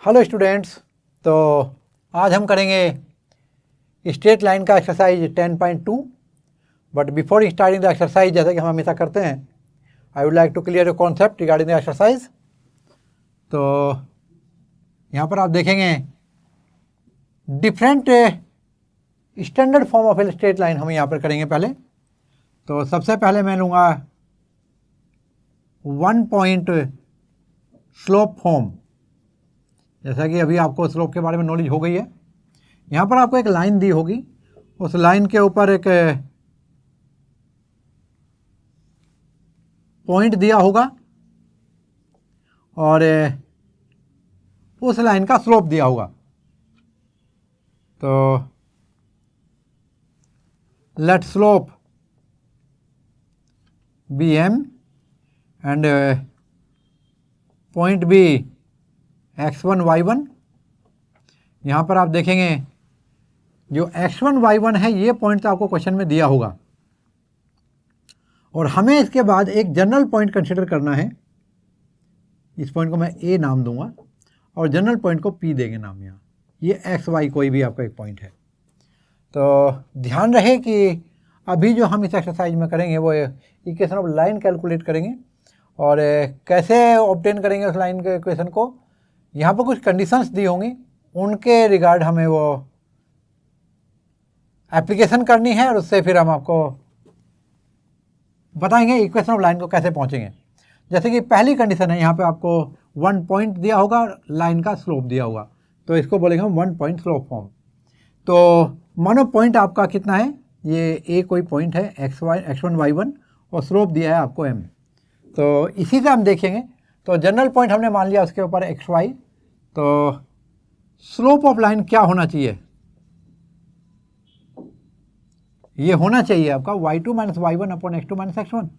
Hello students, तो आज हम करेंगे स्ट्रेट लाइन का exercise 10.2। But before starting the exercise, जैसा कि हम हमेशा करते हैं, I would like to clear your concept regarding the exercise. तो यहाँ पर आप देखेंगे different standard form of a straight line हम यहाँ पर करेंगे पहले। तो सबसे पहले मैं लूँगा 1 पॉइंट स्लोप फॉर्म। जैसा कि अभी आपको स्लोप के बारे में नॉलेज हो गई है। यहाँ पर आपको एक लाइन दी होगी, उस लाइन के ऊपर एक पॉइंट दिया होगा और उस लाइन का स्लोप दिया होगा। तो let slope be m and point be x1 y1। यहाँ पर आप देखेंगे जो x1 y1 है, ये पॉइंट तो आपको क्वेश्चन में दिया होगा और हमें इसके बाद एक जनरल पॉइंट कंसिडर करना है। इस पॉइंट को मैं a नाम दूंगा और जनरल पॉइंट को p देंगे नाम। यहाँ ये x y कोई भी आपका एक पॉइंट है। तो ध्यान रहे कि अभी जो हम इस एक्सरसाइज में करेंगे वो इक्वेशन ऑफ लाइन कैलकुलेट करेंगे और कैसे ऑब्टेन करेंगे उस लाइन के इक्वेशन को। यहाँ पर कुछ कंडीशंस दी होंगी, उनके रिगार्ड हमें वो एप्लीकेशन करनी है और उससे फिर हम आपको बताएंगे इक्वेशन ऑफ लाइन को कैसे पहुँचेंगे। जैसे कि पहली कंडीशन है, यहाँ पे आपको 1 पॉइंट दिया होगा और लाइन का स्लोप दिया होगा, तो इसको बोलेंगे हम 1 पॉइंट स्लोप फॉर्म। तो मानो पॉइंट आपका कितना है, ये ए कोई पॉइंट है x1 y1 और स्लोप दिया है आपको m। तो इसी से हम देखेंगे। तो जनरल पॉइंट हमने मान लिया उसके ऊपर x y। तो स्लोप ऑफ लाइन क्या होना चाहिए, ये होना चाहिए आपका y2 minus y1 upon x2 minus x1,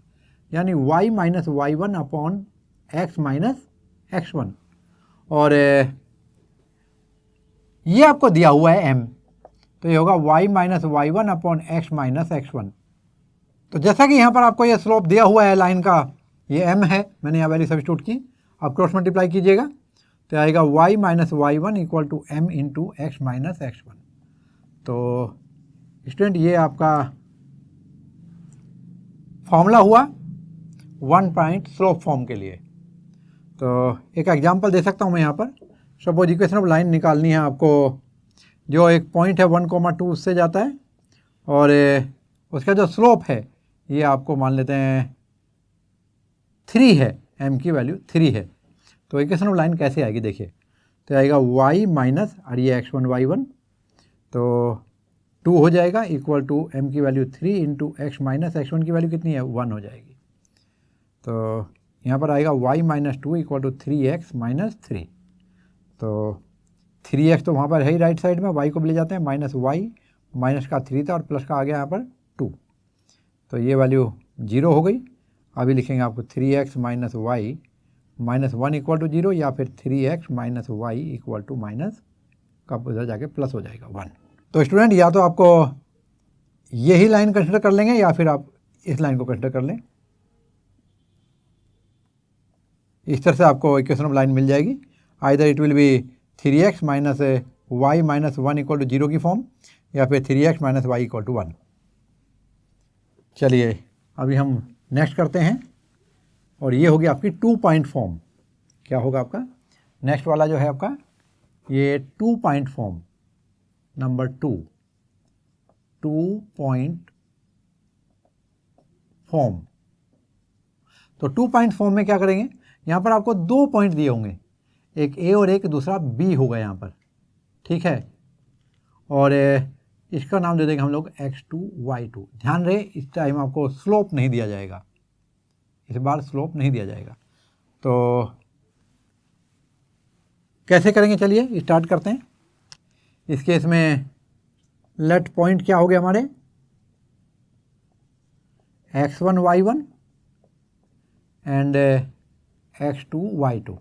यानी y minus y1 upon x minus x1। और ये आपको दिया हुआ है m, तो ये होगा y minus y1 upon x minus x1। तो जैसा कि यहाँ पर आपको ये स्लोप दिया हुआ है लाइन का, ये m है, मैंने यहाँ वैल्यू सब्स्टिट्यूट की, आप क्रॉस मल्टीप्लाई कीजिएगा तो आएगा y minus y1 equal to m into x minus x1। तो स्टूडेंट ये आपका फॉर्मूला हुआ 1 पॉइंट स्लोप फॉर्म के लिए। तो एक एग्जांपल दे सकता हूँ मैं यहाँ पर। सपोज इक्वेशन ऑफ लाइन निकालनी है आपको, जो एक पॉइंट है 1,2 उससे जाता है और उसका जो स्लोप है ये आपको मान लेते हैं 3 है, m की वैल्यू 3 है। तो इक्वेशन ऑफ लाइन कैसे आएगी देखिए, तो आएगा y माइनस और ये x1 y1, तो 2 हो जाएगा इक्वल टू m की value 3 into x minus x1 की वैल्यू कितनी है 1 हो जाएगी। तो यहाँ पर आएगा y minus 2 equal to 3x minus 3। तो 3x तो वहाँ पर है ही राइट साइड में, y को भी ले जाते हैं, माइनस y, माइनस का 3 था और प्लस का आ गया यहाँ पर 2। तो ये वैल्यू 0 हो गई। अभी लिखेंगे आपको 3x minus Y minus 1 equal to 0, या फिर 3x minus Y equal to minus का उधर जाके प्लस हो जाएगा 1। तो स्टूडेंट या तो आपको यही लाइन कंसिडर कर लेंगे या फिर आप इस लाइन को कंसिडर कर लें। इस तरह से आपको इक्वेशन ऑफ लाइन मिल जाएगी। Either it will be 3x minus Y minus 1 equal to 0 की फॉर्म, या फिर 3x minus Y equal to 1। चलिए अभी हम नेक्स्ट करते हैं और ये होगी आपकी 2 पॉइंट फॉर्म। क्या होगा आपका नेक्स्ट वाला जो है आपका, ये 2 point form number 2 point form. तो 2 पॉइंट फॉर्म में क्या करेंगे, यहाँ पर आपको 2 पॉइंट दिए होंगे, एक ए और एक दूसरा बी होगा यहाँ पर, ठीक है। और इसका नाम दे देंगे हम लोग x2 y2। ध्यान रहे इस टाइम आपको स्लोप नहीं दिया जाएगा, इस बार स्लोप नहीं दिया जाएगा। तो कैसे करेंगे, चलिए स्टार्ट करते हैं। इस केस में लेट पॉइंट क्या हो गया हमारे, x1 y1 and x2 y2।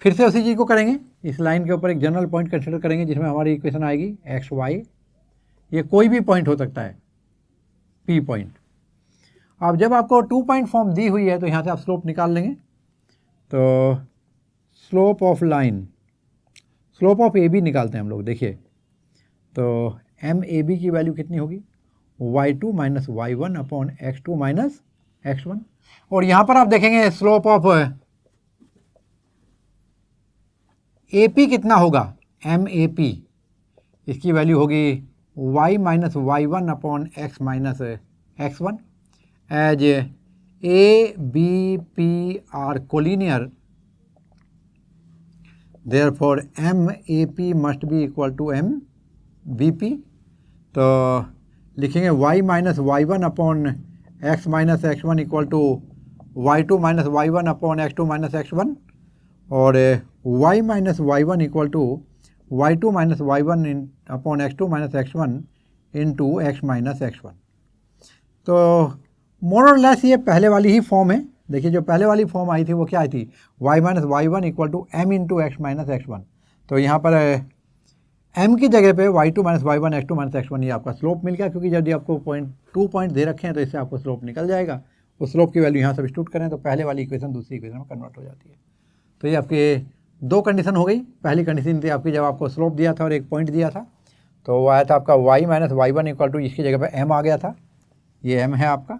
फिर से उसी चीज़ को करेंगे, इस लाइन के ऊपर एक जनरल पॉइंट कंसिडर करेंगे जिसमें हमारी इक्वेशन आएगी एक्स वाई। ये कोई भी पॉइंट हो सकता है, p पॉइंट। अब जब आपको 2 पॉइंट फॉर्म दी हुई है तो यहाँ से आप स्लोप निकाल लेंगे। तो slope of line, slope of A B निकालते हैं हम लोग। देखिए तो एम ए बी की वैल्यू कितनी होगी, y2 minus y1 upon x2 minus x1। और यहाँ पर आप देखेंगे स्लोप ऑफ ए पी कितना होगा, एम ए पी, इसकी वैल्यू होगी y minus y1 upon x minus x1। As A B P are collinear, therefore M A P must be equal to M B P. तो लिखेंगे y minus y1 upon x minus x1 equal to y2 minus y1 upon x2 minus x1, और y minus y1 equal to y2 minus y1 upon x2 minus x1 into x minus x1। तो मोर और less ये पहले वाली ही form है। देखिए जो पहले वाली फॉर्म आई थी वो क्या आई थी, y minus y1 equal to M into x minus x1। तो यहाँ पर m की जगह पे y2 minus y1 x2 minus x1 ये आपका स्लोप मिल गया, क्योंकि जब आपको टू पॉइंट दे रखे हैं तो इससे आपको स्लोप निकल जाएगा। उस स्लोप की वैल्यू यहाँ सब्स्टिट्यूट करें तो पहले वाली इक्वेशन दूसरी इक्वेशन में कन्वर्ट हो जाती है। तो ये आपके दो कंडीशन हो गई। पहली कंडीशन थी आपकी जब आपको स्लोप दिया था और एक पॉइंट दिया था, तो वो आया था आपका y minus y1 equal to, इसकी जगह पे m आ गया था, ये m है आपका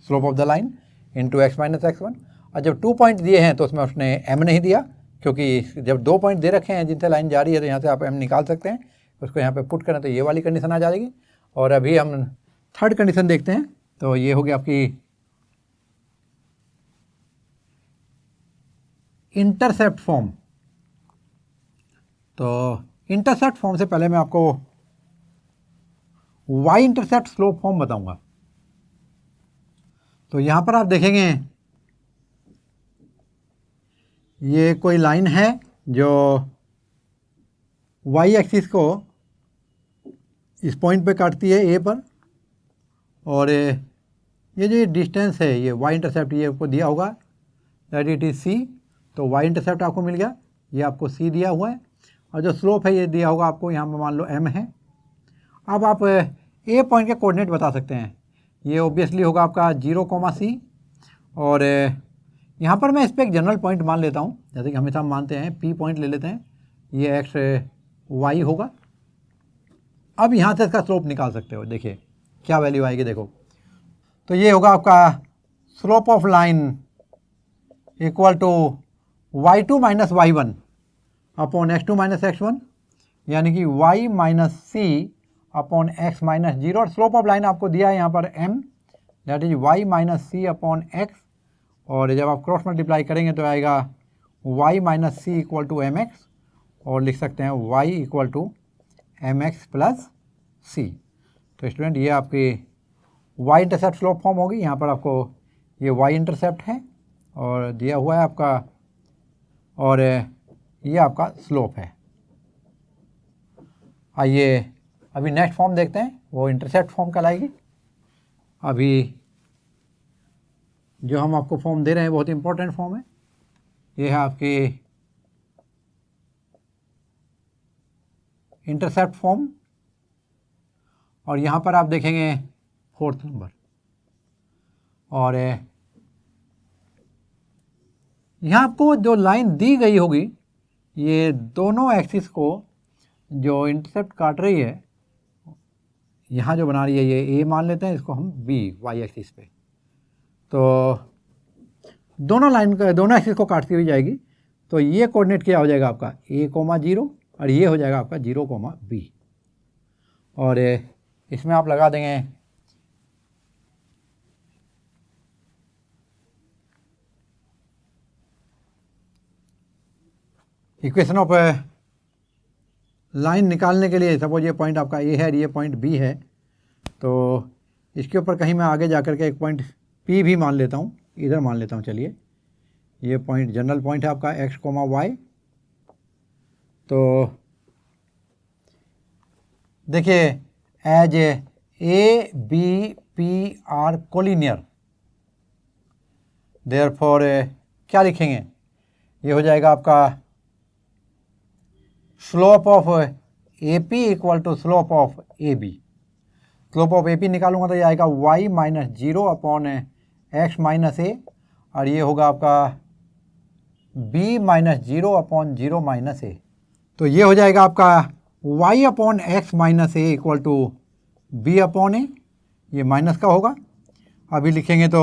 slope of the line into x minus x1। और जब 2 पॉइंट दिए हैं तो उसमें उसने m नहीं दिया, क्योंकि जब 2 पॉइंट दे रखे हैं जिनसे लाइन जा रही है तो यहाँ से आप m निकाल सकते हैं। उसको यहाँ पे पुट करें तो ये वाली कंडीशन आ जाएगी। और अभी हम थर्ड कंडीशन देखते हैं। तो ये होगी आपकी इंटरसेप्ट फॉर्म। तो इंटरसेप्ट फॉर्म से पहले मैं आपको y इंटरसेप्ट स्लोप फॉर्म बताऊंगा। तो यहाँ पर आप देखेंगे ये कोई लाइन है जो y एक्सिस को इस पॉइंट पे काटती है a पर, और ये जो डिस्टेंस है ये y इंटरसेप्ट ये आपको दिया होगा दैट इट इज़ c। तो y इंटरसेप्ट आपको मिल गया, ये आपको c दिया हुआ है, और जो स्लोप है ये दिया होगा आपको, यहाँ पर मान लो m है। अब आप a पॉइंट के कोऑर्डिनेट बता सकते हैं, ये ऑब्वियसली होगा आपका 0, और यहाँ पर मैं इस पर एक जनरल पॉइंट मान लेता हूँ, जैसे कि हमेशा मानते हैं p पॉइंट ले लेते हैं, ये x y होगा। अब यहाँ से इसका स्लोप निकाल सकते हो, देखिए क्या वैल्यू आएगी देखो। तो ये होगा आपका slope of line equal to y2 minus y1 upon x2 minus x1, यानी कि y minus c upon x minus 0। और स्लोप ऑफ लाइन आपको दिया है यहाँ पर m, that is y minus c upon x, और जब आप क्रॉस मल्टीप्लाई करेंगे तो आएगा y minus C equal to M X, और लिख सकते हैं y equal to M X plus C. तो स्टूडेंट ये आपकी y इंटरसेप्ट स्लोप फॉर्म होगी। यहाँ पर आपको ये y इंटरसेप्ट है और दिया हुआ है आपका, और ये आपका स्लोप है। आइए अभी नेक्स्ट फॉर्म देखते हैं, वो इंटरसेप्ट फॉर्म कहलाएगी। अभी जो हम आपको फॉर्म दे रहे हैं बहुत इंपॉर्टेंट फॉर्म है। ये है आपकी इंटरसेप्ट फॉर्म, और यहाँ पर आप देखेंगे 4th नंबर, और यहाँ आपको जो लाइन दी गई होगी ये दोनों एक्सिस को जो इंटरसेप्ट काट रही है, यहाँ जो बना रही है ये ए मान लेते हैं, इसको हम बी वाई एक्सिस पे। तो दोनों लाइन का दोनों एक्सिस को काटती हुई जाएगी। तो ये कोऑर्डिनेट क्या हो जाएगा आपका a, 0, और ये हो जाएगा आपका 0, b। और इसमें आप लगा देंगे इक्वेशन ऑफ लाइन निकालने के लिए। सपोज ये पॉइंट आपका ए है और ये पॉइंट बी है, तो इसके ऊपर कहीं मैं आगे जाकर के एक पॉइंट पी भी मान लेता हूँ, इधर मान लेता हूँ। चलिए ये पॉइंट जनरल पॉइंट है आपका x, y। तो देखिए as A B P are collinear, therefore क्या लिखेंगे, ये हो जाएगा आपका slope of A P equal to slope of A B. Slope of A P निकालूंगा तो ये आएगा y minus 0 upon X minus A, और ये होगा आपका b माइनस 0/0 माइनस ए। तो ये हो जाएगा आपका y/x minus A equal to b/a, ये माइनस का होगा। अभी लिखेंगे तो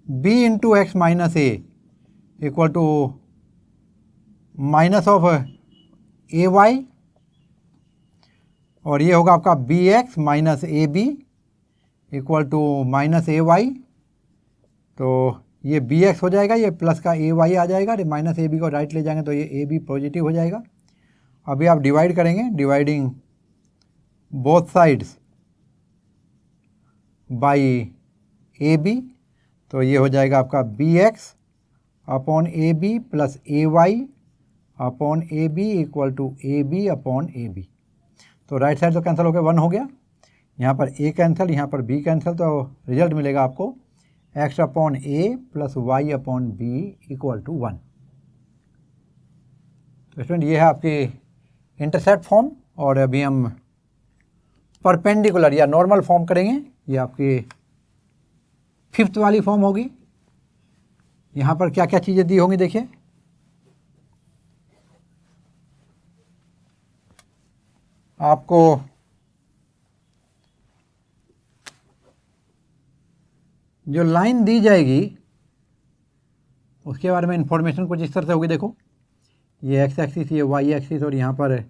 b into x minus A equal to minus of A Y, और ये होगा आपका B X minus A B equal to minus A Y. तो ये बी एक्स हो जाएगा, ये प्लस का ए वाई आ जाएगा, माइनस ए बी को राइट ले जाएंगे तो ये ए बी पॉजिटिव हो जाएगा। अभी आप डिवाइड करेंगे, dividing both sides by A B, तो ये हो जाएगा आपका B x upon A B plus A Y upon A B equal to A B upon A B. तो राइट साइड तो कैंसिल हो गया, 1 हो गया, यहाँ पर ए कैंसिल, यहाँ पर बी कैंसिल, तो रिजल्ट मिलेगा आपको x upon A plus Y upon B equal to 1। तो स्टूडेंट ये है आपकी इंटरसेप्ट फॉर्म, और अभी हम परपेंडिकुलर या नॉर्मल फॉर्म करेंगे। ये आपकी 5th वाली फॉर्म होगी। यहाँ पर क्या क्या चीज़ें दी होंगी देखिए, आपको जो लाइन दी जाएगी उसके बारे में इंफॉर्मेशन कुछ इस तरह से होगी। देखो ये एक्स एक्सिस, ये वाई एक्सिस, और यहाँ पर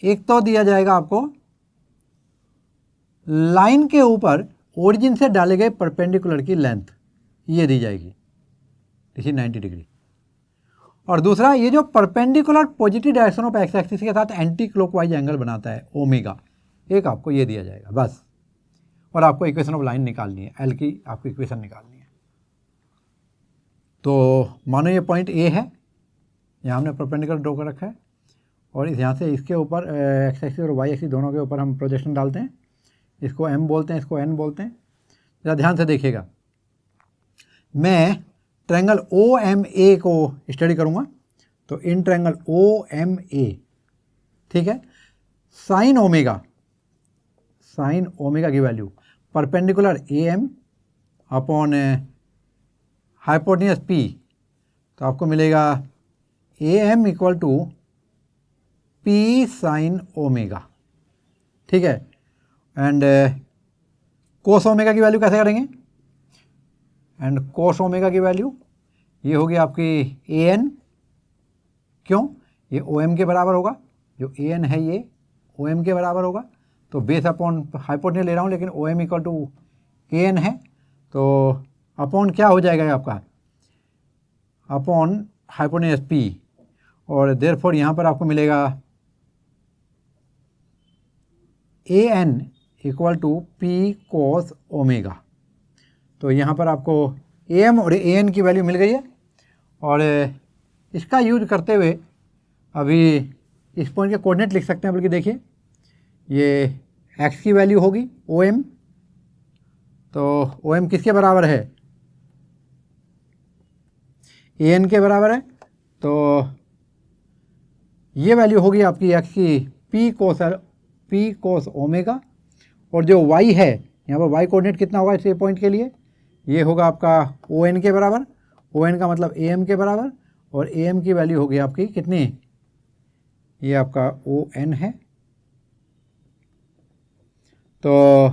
एक तो दिया जाएगा आपको लाइन के ऊपर ओरिजिन से डाले गए परपेंडिकुलर की लेंथ, ये दी जाएगी, इसी 90 डिग्री। और दूसरा ये जो perpendicular positive direction of x axis के साथ एंटी क्लॉकवाइज एंगल बनाता है ओमेगा, एक आपको ये दिया जाएगा बस। और आपको इक्वेशन ऑफ लाइन निकालनी है, एल की आपको इक्वेशन निकालनी है। तो मानो ये पॉइंट ए है, यहाँ हमने परपेंडिकुलर ड्रॉ कर रखा है, और यहाँ से इसके ऊपर एक्स एक्सिस और वाई एक्सिस दोनों के ऊपर हम प्रोजेक्शन डालते हैं। इसको एम बोलते हैं, इसको एन बोलते हैं। ज़रा ध्यान से देखिएगा, मैं ट्रायंगल ओ एम ए को स्टडी करूँगा। तो in triangle O M A, ठीक है, साइन ओमेगा की value perpendicular A M upon hypotenuse P, तो आपको मिलेगा A M equal to P sine omega, ठीक है। एंड कोस ओमेगा की वैल्यू कैसे करेंगे, एंड कोस ओमेगा की वैल्यू ये होगी आपकी ए एन, क्यों, ये ओ एम के बराबर होगा, जो ए एन है ये ओ एम के बराबर होगा। तो बेस अपॉन हाइपोटेन्यूस ले रहा हूँ, लेकिन O M equal to A N है, तो अपॉन क्या हो जाएगा आपका, अपॉन हाइपोटेन्यूस पी, और देयरफॉर यहाँ पर आपको मिलेगा A N equal to P cos omega. तो यहाँ पर आपको ए एम और ए एन की वैल्यू मिल गई है, और इसका यूज करते हुए अभी इस पॉइंट के कोऑर्डिनेट लिख सकते हैं। बल्कि देखिए ये एक्स की वैल्यू होगी ओ एम, तो ओ एम किसके बराबर है, ए एन के बराबर है। तो ये वैल्यू होगी आपकी एक्स की पी कोस ओमेगा, और जो वाई है यहाँ पर वाई कोऑर्डिनेट कितना होगा इस पॉइंट के लिए, ये होगा आपका ओ एन के बराबर, ओ एन का मतलब ए एम के बराबर, और ए एम की वैल्यू होगी आपकी कितनी, ये आपका ओ एन है। तो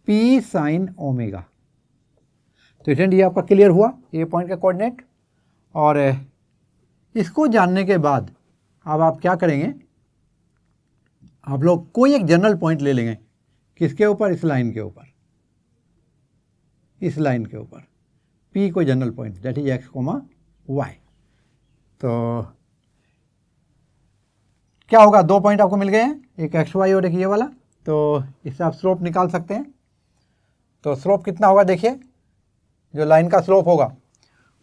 पी साइन ओमेगा। तो स्टूडेंट ये आपका क्लियर हुआ ये पॉइंट का कोऑर्डिनेट। और इसको जानने के बाद अब आप क्या करेंगे, आप लोग कोई एक जनरल पॉइंट ले लेंगे, किसके ऊपर, इस लाइन के ऊपर, इस लाइन के ऊपर P कोई general point, that is X comma Y. तो क्या होगा, 2 पॉइंट आपको मिल गए हैं, एक एक्स वाई और एक ये वाला। तो इससे आप स्लोप निकाल सकते हैं। तो स्लोप कितना होगा देखिए, जो लाइन का स्लोप होगा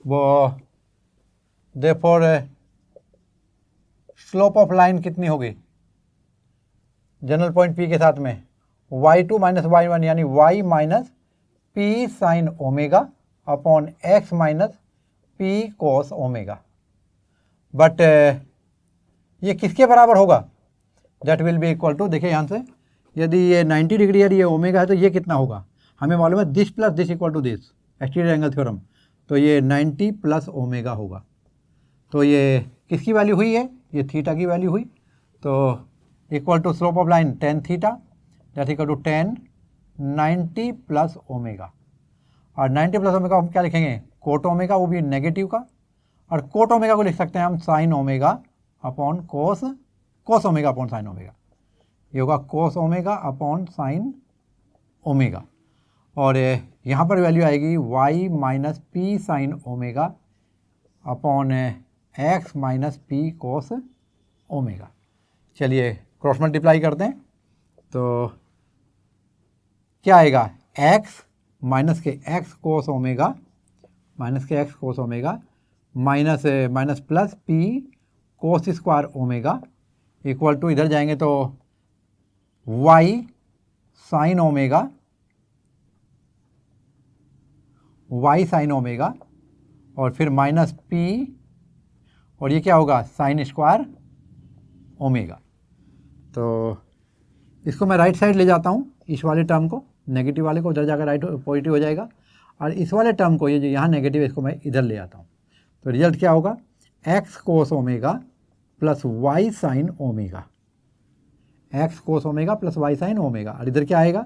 वो देयरफॉर स्लोप ऑफ लाइन कितनी होगी जनरल पॉइंट P के साथ में, y2 माइनस y1 यानी y minus P sine omega upon X minus P cos omega. But ये किसके बराबर होगा, that will be equal to, देखिए यहाँ से यदि ये 90 डिग्री यदि ये ओमेगा है तो ये कितना होगा, हमें मालूम है this plus this equal to this, exterior angle theorem. तो ये 90 प्लस ओमेगा होगा। तो ये किसकी वैल्यू हुई है? ये थीटा की वैल्यू हुई। तो equal to slope of line tan theta that equal to 10 90 plus omega. और 90 प्लस ओमेगा हम क्या लिखेंगे? कोट ओमेगा, वो भी नेगेटिव का। और कोट ओमेगा को लिख सकते हैं हम sine omega upon cos, cos omega upon sine omega. ये होगा cos omega upon sine omega. और यहाँ पर वैल्यू आएगी y minus P sine omega upon x minus P cos omega. चलिए क्रॉस मल्टीप्लाई करते हैं। तो क्या आएगा? x माइनस के x कोस ओमेगा, माइनस के x cos omega minus minus plus p cos square omega equal to, इधर जाएंगे तो y sine omega, y sine omega और फिर माइनस p, और ये क्या होगा? Sign square omega. तो इसको मैं राइट साइड ले जाता हूँ, इस वाले टर्म को, नेगेटिव वाले को उधर जाकर राइट पॉजिटिव हो जाएगा। और इस वाले टर्म को, ये जो यहाँ नेगेटिव है, इसको मैं इधर ले आता हूँ। तो रिजल्ट क्या होगा? x cos omega plus y sine omega, x cos omega plus y sine omega. और इधर क्या आएगा?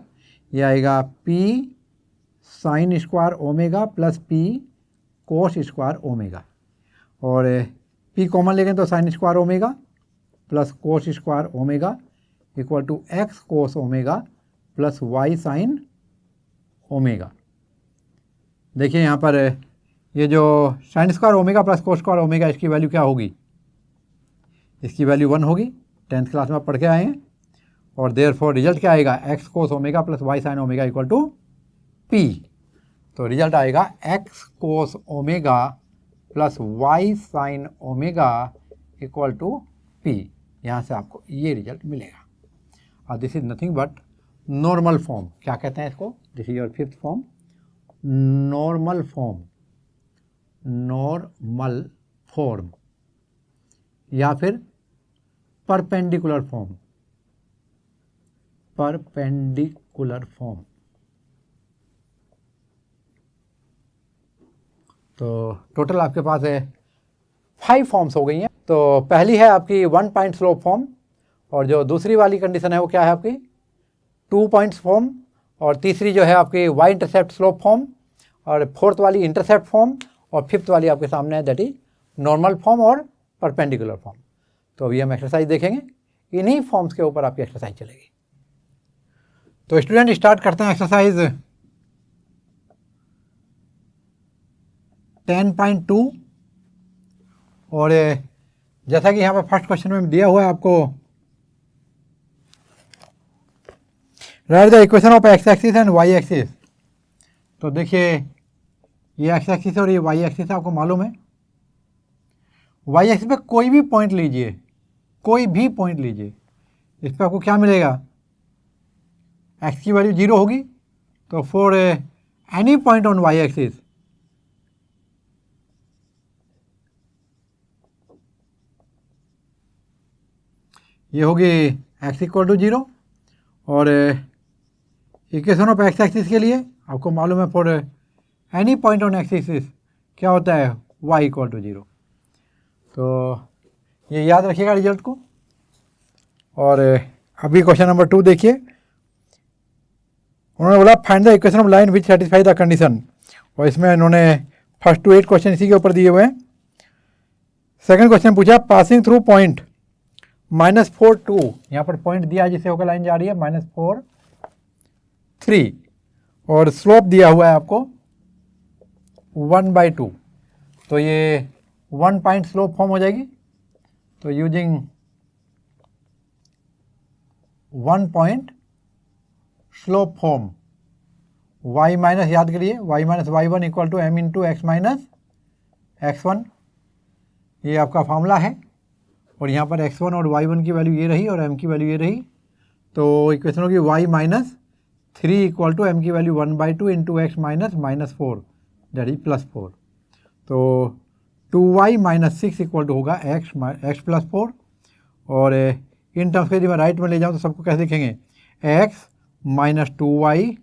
ये आएगा p sine square omega plus p cos square omega. और p कॉमन लेंगे तो sine square omega plus cos square omega equal to x cos omega plus y sine omega. देखिए यहाँ पर ये जो sine square omega plus cos square omega, इसकी value क्या होगी? इसकी वैल्यू 1 होगी। 10th क्लास में आप पढ़ के आए हैं। और देयरफॉर रिजल्ट क्या आएगा? x cos omega plus y sine omega equal to p। तो रिजल्ट आएगा x cos omega plus y sine omega equal to p। यहाँ से आपको ये रिजल्ट मिलेगा। और this is nothing but normal form. क्या कहते हैं इसको? This is your fifth form, normal form, normal form या फिर परपेंडिकुलर फॉर्म, परपेंडिकुलर फॉर्म। तो टोटल आपके पास है 5 फॉर्म्स हो गई हैं। तो पहली है आपकी 1 पॉइंट स्लोप फॉर्म, और जो दूसरी वाली कंडीशन है वो क्या है आपकी? 2 पॉइंट्स फॉर्म, और तीसरी जो है आपकी y इंटरसेप्ट स्लोप फॉर्म, और फोर्थ वाली इंटरसेप्ट फॉर्म, और फिफ्थ वाली आपके सामने है दैट इज नॉर्मल फॉर्म और परपेंडिकुलर फॉर्म। तो अभी हम एक्सरसाइज देखेंगे, इन्हीं फॉर्म्स के ऊपर आपकी एक्सरसाइज चलेगी। तो स्टूडेंट स्टार्ट करते हैं एक्सरसाइज 10.2। और जैसा कि यहाँ पर फर्स्ट क्वेश्चन में दिया हुआ है आपको, right the equation of x axis and y axis. तो देखिए ये x एक्सिस और ये y एक्सिस आपको मालूम है। y एक्सिस पे कोई भी पॉइंट लीजिए, कोई भी पॉइंट लीजिए, इस पर आपको क्या मिलेगा? x की वैल्यू 0 होगी। तो for any point on y axis, ये होगी x इक्वल टू 0। और इक्वेशन ऑफ x एक्सिस के लिए आपको मालूम है for any point on x axis क्या होता है? y equal to 0। तो ये याद रखिएगा रिजल्ट को। और अभी क्वेश्चन नंबर 2 देखिए। उन्होंने बोला find the equation of line which satisfy the condition, और इसमें इन्होंने फर्स्ट टू 8 क्वेश्चन इसी के ऊपर दिए हुए हैं। सेकंड क्वेश्चन पूछा पासिंग थ्रू पॉइंट -4 2, यहाँ पर पॉइंट दिया है जिससे होकर लाइन जा रही है -4 3, और स्लोप दिया हुआ है आपको 1/2। तो ये 1 पॉइंट स्लोप फॉर्म हो जाएगी। तो using 1 point slope form, y minus, याद करिए y minus y1 equal to m into x minus x1, ये आपका फॉर्मूला है। और यहाँ पर x1 और y1 की वैल्यू ये रही और m की वैल्यू ये रही। तो इक्वेशन होगी y minus 3 equal to m की value 1/2 into x minus -4 that is +4। तो 2y माइनस 6 इक्वल टू होगा x प्लस 4। और इन टर्म्स के जब मैं राइट में ले जाऊँ तो सबको कैसे लिखेंगे? x माइनस 2y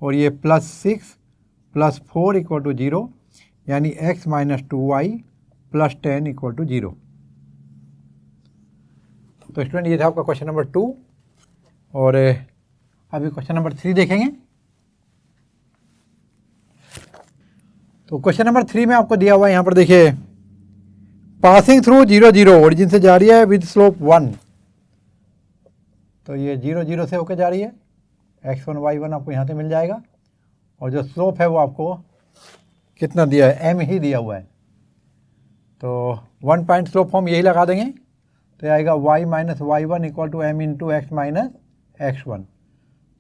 और ये +6 + 4 इक्वल टू 0। यानी x minus 2y plus 10 equal to 0। तो स्टूडेंट ये था आपका क्वेश्चन नंबर 2 और अभी क्वेश्चन नंबर 3 देखेंगे। तो क्वेश्चन नंबर 3 में आपको दिया हुआ है, यहाँ पर देखिए, पासिंग थ्रू 0 0 ओरिजिन से जा रही है विद स्लोप 1। तो ये 0 0 से होकर जा रही है, x1 y1 आपको यहाँ से मिल जाएगा और जो स्लोप है वो आपको कितना दिया है, m ही दिया हुआ है। तो 1 पॉइंट स्लोप फॉर्म यही लगा देंगे तो आएगा y minus y1 equal to m into x minus x1।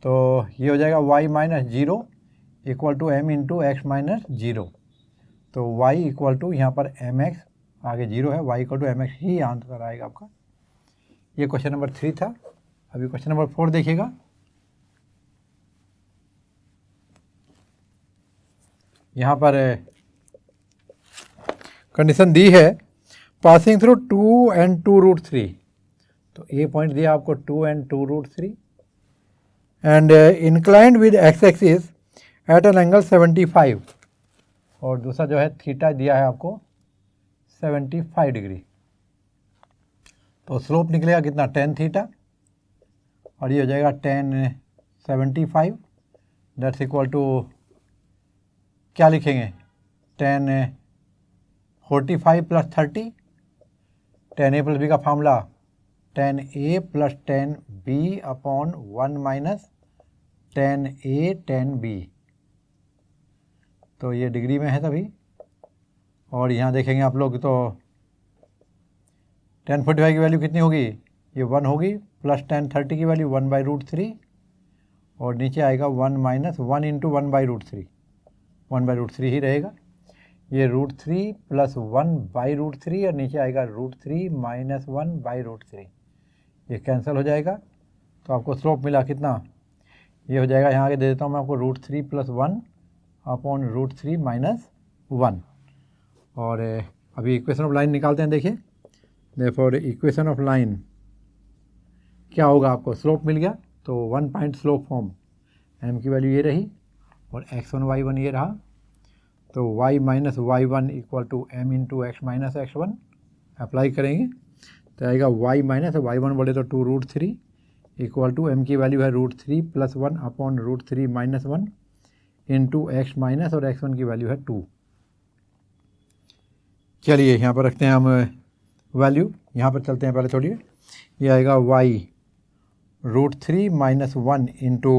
तो ये हो जाएगा y minus 0 equal to m into x minus 0। तो y इक्वल टू यहाँ पर mx, आगे 0 है, y इक्वल टू mx ही आंसर आएगा आपका। ये क्वेश्चन नंबर 3 था। अभी क्वेश्चन नंबर 4 देखिएगा। यहाँ पर कंडीशन दी है, पासिंग थ्रू 2 and 2 रूट 3। तो ए पॉइंट दिया आपको 2 and 2 root 3 and inclined with x axis at an angle 75 और दूसरा जो है थीटा दिया है आपको 75 डिग्री। तो स्लोप निकलेगा कितना, 10 थीटा और ये हो जाएगा 10 75 दैट्स इक्वल टू क्या लिखेंगे, 10 45 प्लस 30, 10a प्लस बी का formula 10a plus 10b upon 1 minus 10a 10b। तो ये डिग्री में है तभी। और यहाँ देखेंगे आप लोग तो 1045 की वैल्यू कितनी होगी, ये 1 होगी, प्लस 1030 की वैल्यू 1 बाई रूट 3 और नीचे आएगा 1 minus 1 into 1 by root 3, 1 by root 3 ही रहेगा। ये रूट 3 प्लस 1 बाई रूट 3 और नीचे आएगा रूट 3 माइनस 1 बाई रूट 3, ये कैंसिल हो जाएगा। तो आपको स्लोप मिला कितना, ये हो जाएगा, यहाँ आगे दे देता हूँ मैं आपको, root 3 plus 1 upon root 3 minus 1। और अभी इक्वेशन ऑफ लाइन निकालते हैं। देखिए देयरफॉर इक्वेशन ऑफ लाइन क्या होगा, आपको स्लोप मिल गया तो 1 पॉइंट स्लोप फॉर्म, m की वैल्यू ये रही और x1 y1 ये रहा। तो y minus y1 equal to m into x minus x1 apply करेंगे तो आएगा y माइनस y1 बोले तो 2 रूट 3 इक्वल टू m की वैल्यू है root 3 plus 1 upon root 3 minus 1 into x minus और x1 की वैल्यू है 2। चलिए यहाँ पर रखते हैं हम वैल्यू, यहाँ पर चलते हैं पहले थोड़ी। ये आएगा y root 3 minus 1 into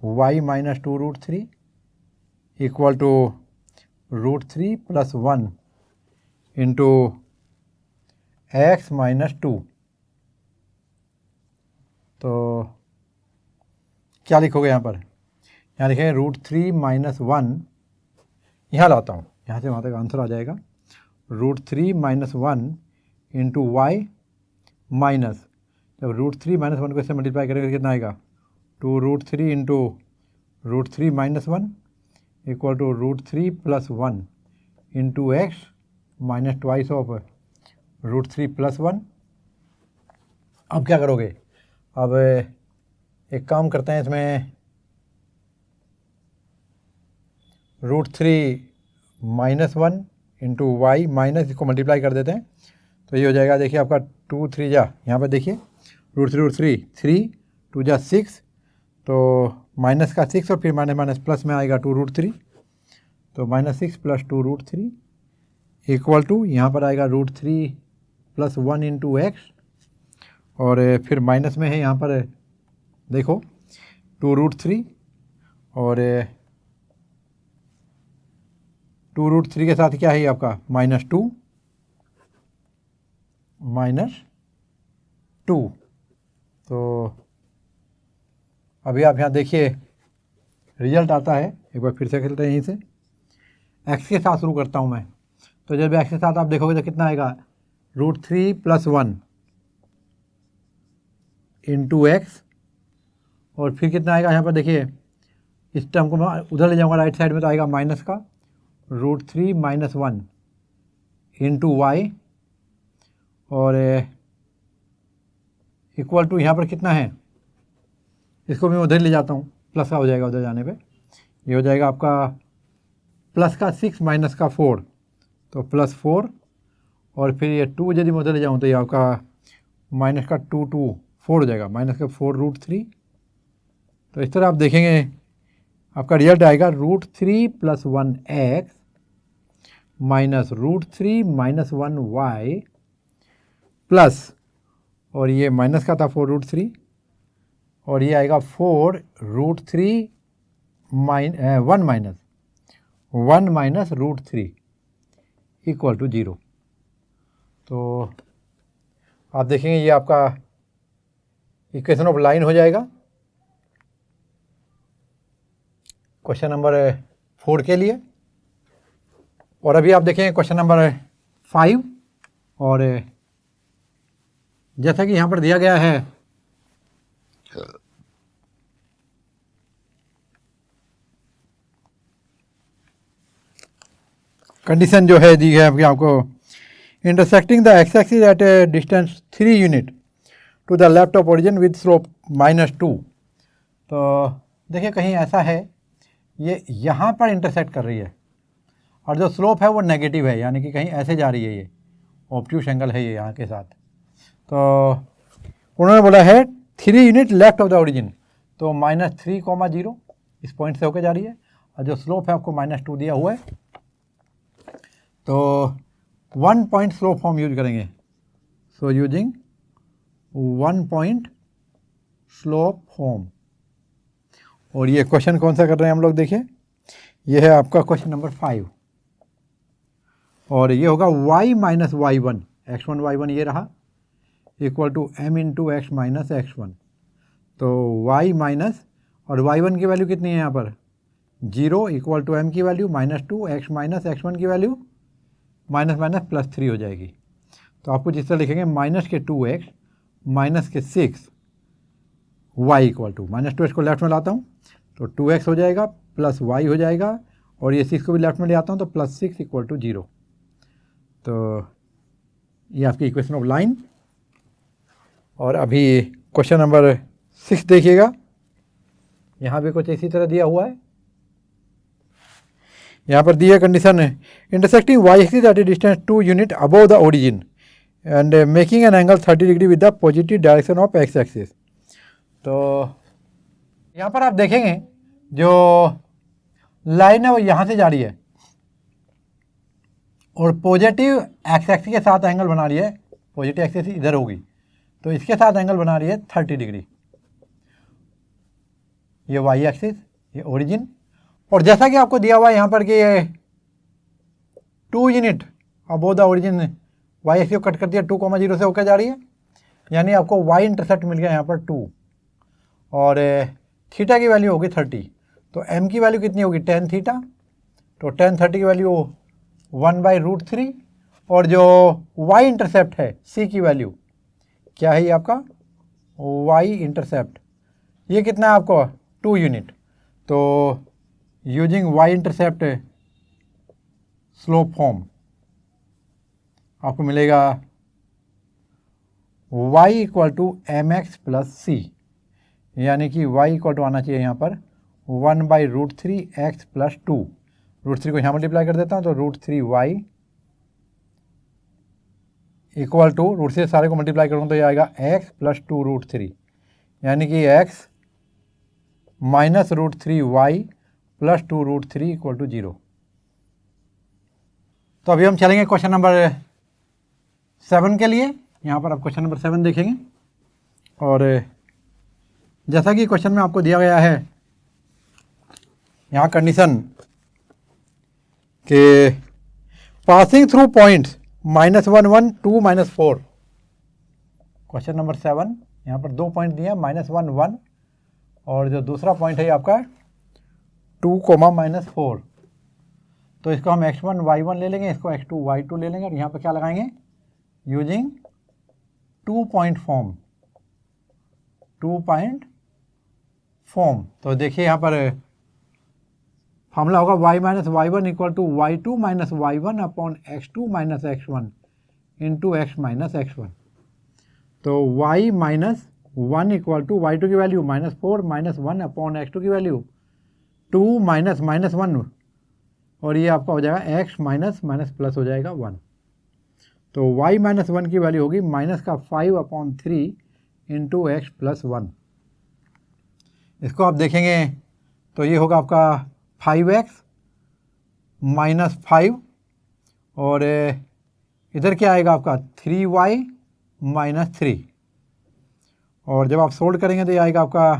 y minus 2 root 3 equal to root 3 plus 1 into x minus 2। तो क्या लिखोगे यहाँ पर, यहाँ लिखेंगे रूट 3 माइनस 1, यहाँ लाता हूँ, यहाँ से वहाँ तक आंसर आ जाएगा, root 3 minus 1 into y minus, जब रूट 3 माइनस 1 को इससे मल्टीप्लाई करेंगे कितना आएगा, 2 root 3 into root 3 minus 1 equal to root 3 plus 1 into x minus twice of root 3 plus 1। अब क्या करोगे, अब एक काम करते हैं, इसमें root 3 minus 1 into y minus, इसको मल्टीप्लाई कर देते हैं तो ये हो जाएगा, देखिए आपका 2 3 जा, यहाँ पर देखिए रूट 3 3 2 जा 6, तो माइनस का 6 और फिर माइनस माइनस प्लस में आएगा 2 रूट 3, तो minus 6 plus 2 root 3 equal to यहाँ पर आएगा रूट 3 प्लस 1 इंटू एक्स और फिर माइनस में है यहाँ पर देखो 2 रूट 3 और 2 रूट 3 के साथ क्या है आपका माइनस 2 माइनस 2। तो अभी आप यहाँ देखिए रिजल्ट आता है, एक बार फिर से खेलते हैं यहीं से, एक्स के साथ शुरू करता हूँ मैं। तो जब एक्स के साथ आप देखोगे तो कितना आएगा, रूट 3 प्लस 1 इंटू एक्स और फिर कितना आएगा, यहाँ पर देखिए इस टर्म को मैं उधर ले जाऊँगा राइट साइड में तो आएगा माइनस का रूट 3 माइनस 1 इंटू वाई और इक्वल टू यहाँ पर कितना है, इसको मैं उधर ले जाता हूँ, प्लस का हो जाएगा उधर जाने पे, ये हो जाएगा आपका प्लस का 6 माइनस का 4 तो +4 और फिर ये 2 यदि मैं उधर ले जाऊँ तो ये आपका माइनस का 2 2 4 हो जाएगा, माइनस का 4√3। तो इस तरह आप देखेंगे आपका रिजल्ट आएगा √3 + 1x माइनस √3 - 1y प्लस, और ये माइनस का था 4√3 और ये आएगा 4√3 1 माइनस √3 इक्वल टू 0। तो आप देखेंगे ये आपका इक्वेशन ऑफ लाइन हो जाएगा क्वेश्चन नंबर 4 के लिए। और अभी आप देखेंगे क्वेश्चन नंबर 5, और जैसा कि यहाँ पर दिया गया है कंडीशन जो है दी है अभी आपको, intersecting the x axis at a distance 3 unit to the left of origin with slope -2। तो देखिए कहीं ऐसा है ये यहाँ पर इंटरसेक्ट कर रही है और जो स्लोप है वो नेगेटिव है, यानी कि कहीं ऐसे जा रही है, ये ऑब्ट्यूस एंगल है ये यहाँ के साथ। तो उन्होंने बोला है 3 unit left of the origin, तो -3, 0 इस पॉइंट से होकर जा रही है, और जो स्लोप है आपको -2 दिया हुआ है। तो 1 पॉइंट स्लोप फॉर्म यूज करेंगे। So using 1 point slope form. और ये क्वेश्चन कौन सा कर रहे हैं हम लोग, देखिए ये है आपका क्वेश्चन नंबर 5, और ये होगा y - y1, x1 y1 ये रहा, equal to m × x - x1। तो y माइनस, और y1 की वैल्यू कितनी है यहाँ पर 0, इक्वल टू m की वैल्यू -2, x - x1 की वैल्यू +3 हो जाएगी। तो आपको जिस तरह लिखेंगे -2x -6 y equal to, -2x को लेफ्ट में लाता हूँ तो 2x हो जाएगा प्लस y हो जाएगा, और ये 6 को भी लेफ्ट में ले आता हूँ तो +6 इक्वल टू 0। तो ये आपकी इक्वेशन ऑफ लाइन। और अभी क्वेश्चन नंबर 6 देखिएगा, यहाँ भी कुछ इसी तरह दिया हुआ है। यहाँ पर दी है condition, intersecting y axis at a distance 2 unit above the origin and making an angle 30 degree with the positive direction of x axis. तो यहाँ पर आप देखेंगे जो लाइन है वो यहाँ से जा रही है और पॉजिटिव x एक्सिस के साथ एंगल बना रही है, पॉजिटिव एक्सिस इधर होगी तो इसके साथ एंगल बना रही है 30 डिग्री। ये y एक्सिस, ये ओरिजिन, और जैसा कि आपको दिया हुआ है यहाँ पर कि ये 2 unit above the origin y axis को कट कर दिया, 2,0 से होकर जा रही है, यानी आपको y इंटरसेप्ट मिल गया यहाँ पर 2, और थीटा की वैल्यू होगी 30। तो m की वैल्यू कितनी होगी tan थीटा, तो tan 30 की वैल्यू 1/√3, और जो y इंटरसेप्ट है c की वैल्यू क्या है, ये आपका y इंटरसेप्ट, ये कितना है आपको 2 यूनिट। तो using y intercept slope form आपको मिलेगा y equal to mx plus c, यानी कि y इक्वल टू आना चाहिए यहाँ पर 1/√3x प्लस 2, √3 को यहाँ मल्टीप्लाई कर देता हूँ तो √3y इक्वल टू √3 से सारे को मल्टीप्लाई करूँ तो ये आएगा x प्लस 2√3, यानी कि x minus √3y plus 2√3 equal to 0। तो अभी हम चलेंगे क्वेश्चन नंबर 7 के लिए। यहाँ पर आप क्वेश्चन नंबर 7 देखेंगे, और जैसा कि क्वेश्चन में आपको दिया गया है यहाँ कंडीशन के passing through points -1 1 2 -4। Question number 7 यहाँ पर 2 पॉइंट दिए हैं, -1 1, और जो दूसरा पॉइंट है आपका 2, -4। तो इसको हम x1 y1 ले लेंगे, इसको x2 y2 ले लेंगे, और यहाँ पर क्या लगाएंगे using 2 point form, 2 point form. तो देखिए यहाँ पर फॉर्मूला होगा y - y1 equal to y2 - y1 upon x2 - x1 into x - x1। तो y - 1 इक्वल टू y2 की वैल्यू -4 - 1 अपॉन x2 की वैल्यू 2 -1, और ये आपका हो जाएगा x माइनस माइनस प्लस हो जाएगा 1। तो y माइनस 1 की वैल्यू होगी माइनस का 5/3 इंटू एक्स प्लस 1। इसको आप देखेंगे तो ये होगा आपका 5x माइनस 5 और इधर क्या आएगा आपका 3y माइनस 3। और जब आप सोल्व करेंगे तो ये आएगा आपका,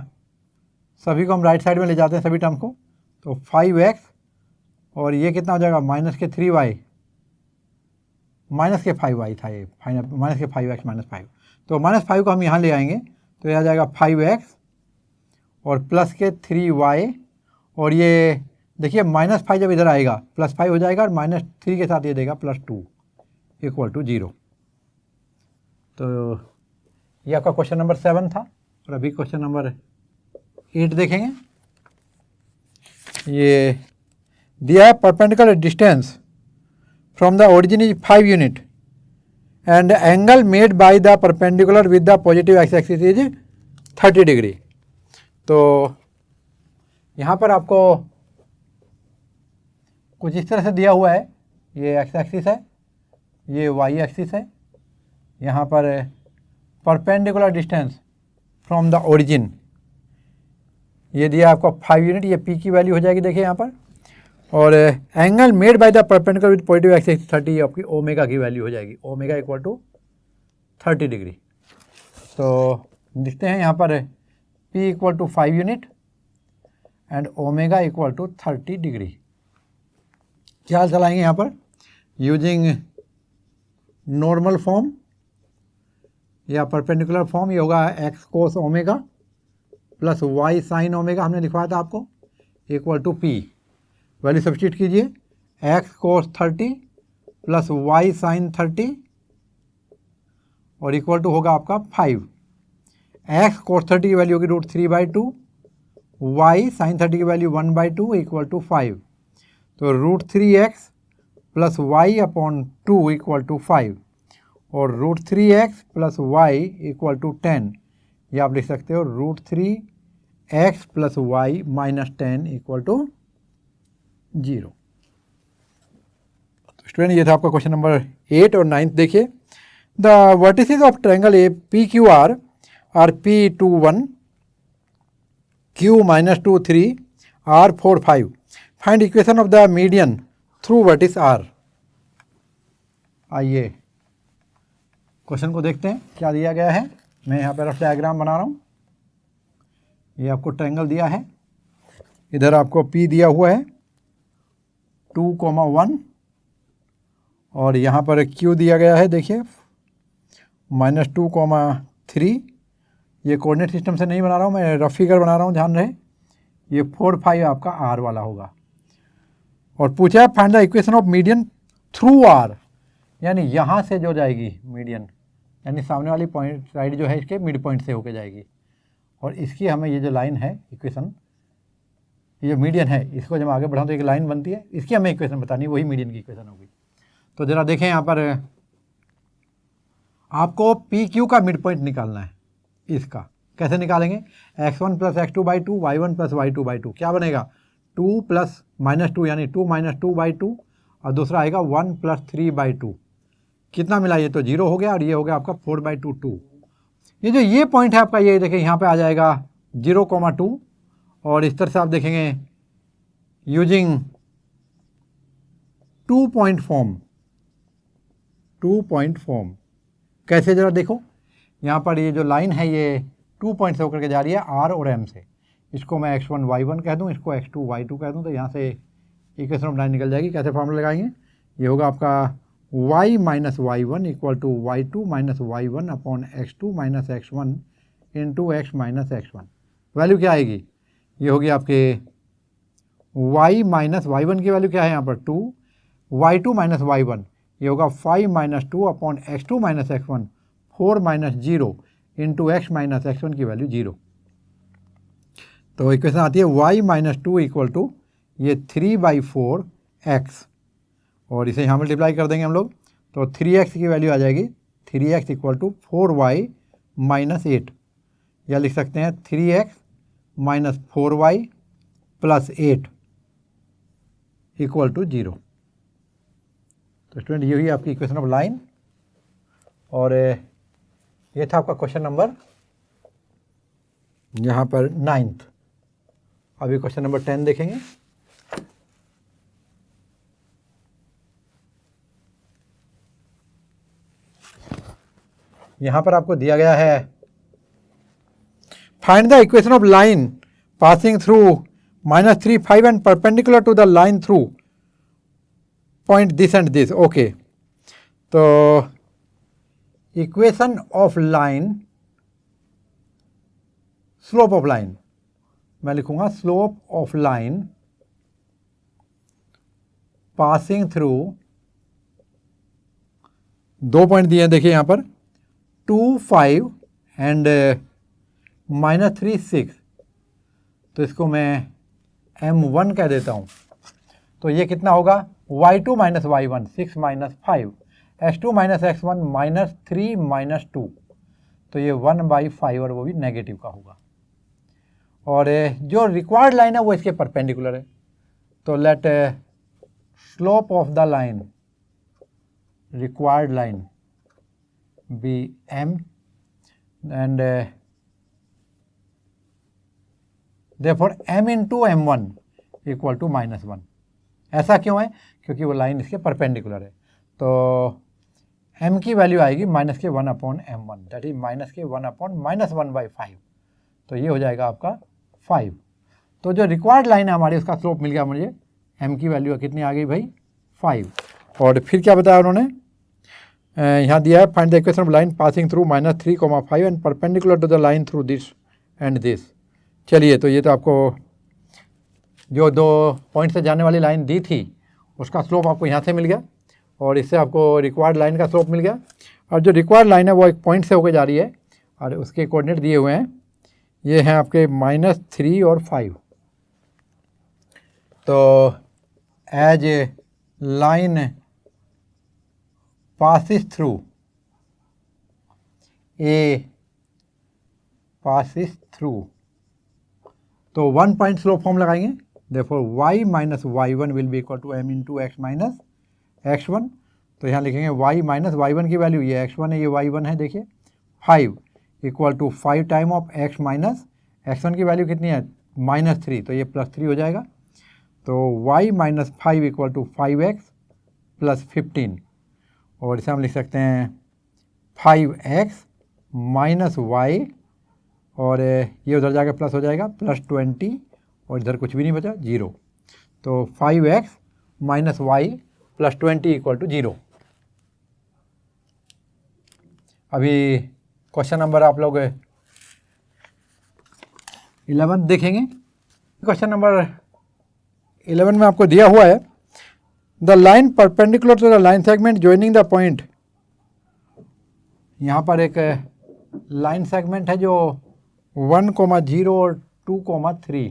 सभी को हम राइट साइड में ले जाते हैं सभी टर्म को, तो 5x और ये कितना हो जाएगा माइनस के 3y माइनस के 5y था ये माइनस के 5x माइनस 5। तो माइनस 5 को हम यहाँ ले आएंगे तो यह आ जाएगा 5x और प्लस के 3y और ये देखिए माइनस 5 जब इधर आएगा प्लस 5 हो जाएगा और माइनस 3 के साथ ये देगा प्लस 2 इक्वल टू 0। तो ये आपका क्वेश्चन नंबर 7 था। और अभी क्वेश्चन नंबर 8 देखेंगे। ये दिया है perpendicular distance from the origin is 5 unit and angle made by the perpendicular with the positive x axis is 30 degree. तो यहाँ पर आपको कुछ इस तरह से दिया हुआ है, ये एक्स एक्सिस है, ये वाई एक्सिस है, यहाँ पर perpendicular distance from the origin ये दिया आपको 5 यूनिट, ये पी की वैल्यू हो जाएगी देखिए यहाँ पर, और angle made by the perpendicular with positive x axis 30 आपकी ओमेगा की वैल्यू हो जाएगी, ओमेगा इक्वल टू 30 डिग्री। तो लिखते हैं यहाँ पर P equal to 5 unit and omega equal to 30 degree. क्या चलाएंगे यहाँ पर यूजिंग नॉर्मल फॉर्म या परपेंडिकुलर फॉर्म, ये होगा x cos omega plus y sine omega हमने लिखवाया था आपको equal to p. Value substitute कीजिए, x cos 30 plus y sine 30 और इक्वल टू होगा आपका 5। एक्स कोस 30 की वैल्यू होगी √3/2, वाई साइन 30 की वैल्यू 1/2 इक्वल टू 5। तो √3x plus Y upon 2 equal to 5 और √3x plus Y equal to 10। ये आप लिख सकते हो √3x plus y minus 10 equal to 0। तो स्टूडेंट ये था आपका क्वेश्चन नंबर 8 और 9 देखिए। The vertices of triangle A P Q R P2 1 Q -2 3 R 4 5 find equation of the median through vertex R। आइए क्वेश्चन को देखते हैं क्या दिया गया है। मैं यहाँ पर रफ डायग्राम बना रहा हूँ। ये आपको ट्रायंगल दिया है, इधर आपको P दिया हुआ है 2, 1 और यहाँ पर Q दिया गया है देखिए -2, 3। ये कोऑर्डिनेट सिस्टम से नहीं बना रहा हूँ, मैं रफ फिगर बना रहा हूँ, ध्यान रहे। ये 4 5 आपका R वाला होगा और पूछा है find the equation of median through R, यानी यहाँ से जो जाएगी मीडियन, यानी सामने वाली पॉइंट साइड जो है इसके मिड पॉइंट से होके जाएगी और इसकी हमें ये जो लाइन है इक्वेशन, ये जो मीडियन है इसको जब आगे बढ़ाऊँ तो एक लाइन बनती है, इसकी हमें इक्वेशन बतानी है, वही मीडियन की इक्वेशन होगी। तो ज़रा देखें यहाँ पर आपको पी क्यू का मिड पॉइंट निकालना है। इसका कैसे निकालेंगे, x1 plus x2/2 y1 plus y2/2 क्या बनेगा 2 प्लस -2 यानी 2 - 2/2 और दूसरा आएगा 1 प्लस 3/2। कितना मिला, ये तो 0 हो गया और ये हो गया आपका 4/2 2। ये जो ये पॉइंट है आपका, ये देखें यहाँ पे आ जाएगा 0, 2 और इस तरह से आप देखेंगे यूजिंग 2 पॉइंट फॉर्म। कैसे ज़रा देखो, यहाँ पर ये जो लाइन है ये 2 पॉइंट से होकर के जा रही है R और M से। इसको मैं x1 y1 कह दूँ, इसको x2 y2 कह दूँ, तो यहाँ से इक्वेशन ऑफ लाइन निकल जाएगी। कैसे फॉर्मूला लगाएंगे, ये होगा आपका y minus y1 equal to y2 minus y1 upon x2 minus x1 into x minus x1। Value क्या आएगी, ये होगी आपके y माइनस y1 की वैल्यू क्या है यहाँ पर 2, y2 माइनस y1 ये होगा 5 - 2 upon x2 minus x1 4 - 0 into x minus x1 की वैल्यू 0। तो इक्वेशन आती है y माइनस 2 इक्वल टू ये 3/4x और इसे यहाँ मल्टीप्लाई कर देंगे हम लोग, तो 3x की वैल्यू आ जाएगी 3x equal to 4y minus 8, या लिख सकते हैं 3x minus 4y plus 8 equal to 0। तो स्टूडेंट ये हुई आपकी इक्वेशन ऑफ लाइन, और ये था आपका क्वेश्चन नंबर यहाँ पर 9th। अभी क्वेश्चन नंबर 10 देखेंगे। यहाँ पर आपको दिया गया है find the equation of line passing through -3, 5 and perpendicular to the line through point this and this. Okay, तो equation of line, slope of line, मैं लिखूंगा slope of line passing through, 2 point दिए हैं देखिए यहाँ पर, 2, 5 एंड -3, 6। तो इसको मैं M1 कह देता हूँ। तो ये कितना होगा, y2 minus y1, 6 minus 5, x2 minus x1 -3 -2। तो ये 1/5 और वो भी नेगेटिव का होगा। और जो रिक्वायर्ड लाइन है वो इसके परपेंडिकुलर है। तो let slope of the line, required line be m, and therefore m into m1 equal to -1। ऐसा क्यों है, क्योंकि वो लाइन इसके परपेंडिकुलर है। तो m की वैल्यू आएगी -1/m1, दैट इज -1/-1/5। तो ये हो जाएगा आपका 5। तो जो रिक्वायर्ड लाइन है हमारी, उसका स्लोप मिल गया मुझे, m की वैल्यू कितनी आ गई भाई, 5। और फिर क्या बताया उन्होंने, यहाँ दिया है find the equation of line passing through -3, 5 and perpendicular to the line through this and this. चलिए, तो ये तो आपको जो 2 पॉइंट से जाने वाली लाइन दी थी उसका स्लोप आपको यहाँ से मिल गया, और इससे आपको रिक्वायर्ड लाइन का स्लोप मिल गया। और जो रिक्वायर्ड लाइन है वो एक पॉइंट से होकर जा रही है, और उसके कोऑर्डिनेट दिए हुए हैं, ये हैं आपके -3 और 5। तो as a line passes through, तो 1 पॉइंट स्लोप फॉर्म लगाएंगे। therefore y minus y1 will be equal to m into x minus x1। तो यहाँ लिखेंगे y माइनस y1 की वैल्यू, ये x1 है, ये y1 है, देखिए 5 equal to 5 time of x minus x1 की वैल्यू कितनी है, -3, तो ये +3 हो जाएगा। तो y minus 5 equal to 5x plus 15, और इसे हम लिख सकते हैं 5x माइनस y, और ये उधर जाकर प्लस हो जाएगा +20, और इधर कुछ भी नहीं बचा, 0। तो 5x minus y plus 20 equal to 0। अभी क्वेश्चन नंबर आप लोग 11 देखेंगे। क्वेश्चन नंबर 11 में आपको दिया हुआ है the line perpendicular to the line segment joining the point. यहाँ पर एक लाइन सेगमेंट है जो 1,0 और 2,3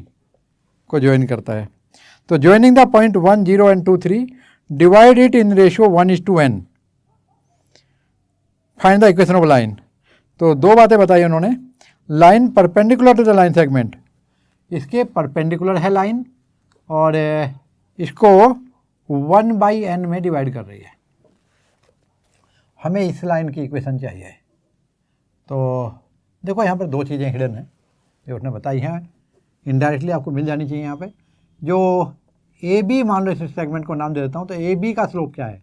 को ज्वाइन करता है। तो joining the point 1, 0 and 2, 3, divide it in ratio 1:n। Find the equation of line. तो 2 बातें बताई उन्होंने। Line perpendicular to the line segment, इसके परपेंडिकुलर है लाइन, और इसको 1/n में डिवाइड कर रही है। हमें इस लाइन की इक्वेशन चाहिए। तो देखो यहाँ पर 2 चीज़ें हिडन हैं जो उसने बताई हैं, इनडायरेक्टली आपको मिल जानी चाहिए। यहाँ पे जो ए बी, मान लो इस सेगमेंट को नाम दे देता हूँ, तो ए बी का स्लोप क्या है,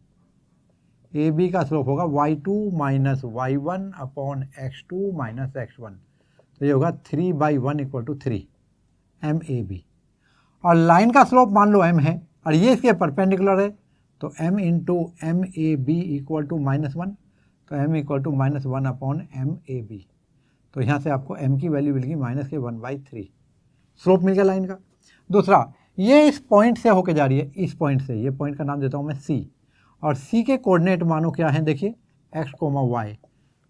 ए बी का स्लोप होगा y2 minus y1 upon x2 minus x1। तो ये होगा 3/1 इक्वल टू 3 MAB। और लाइन का स्लोप मान लो m है, और ये इसके परपेंडिकुलर है, तो m into MAB equal to -1। तो m equal to -1 upon MAB। तो यहाँ से आपको m की वैल्यू मिल गई -1/3, स्लोप मिल गया लाइन का। दूसरा, ये इस पॉइंट से होके जा रही है, इस पॉइंट से, ये पॉइंट का नाम देता हूँ मैं C, और C के कोऑर्डिनेट मानो क्या है, देखिए x, y।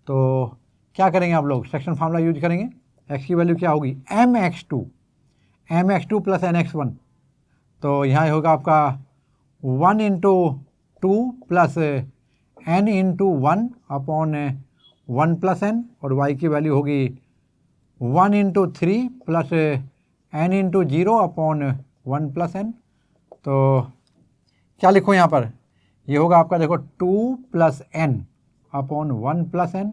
तो क्या करेंगे आप लोग, सेक्शन फार्मूला यूज करेंगे। x की वैल्यू क्या होगी, mx2 प्लस nx1। तो यहाँ होगा आपका 1 into 2 plus n into 1 upon 1 plus n, और y की वैल्यू होगी 1 into 3 plus n into 0 upon 1 plus n। तो क्या लिखूँ यहाँ पर, ये होगा आपका देखो 2 + n अपॉन 1 + n,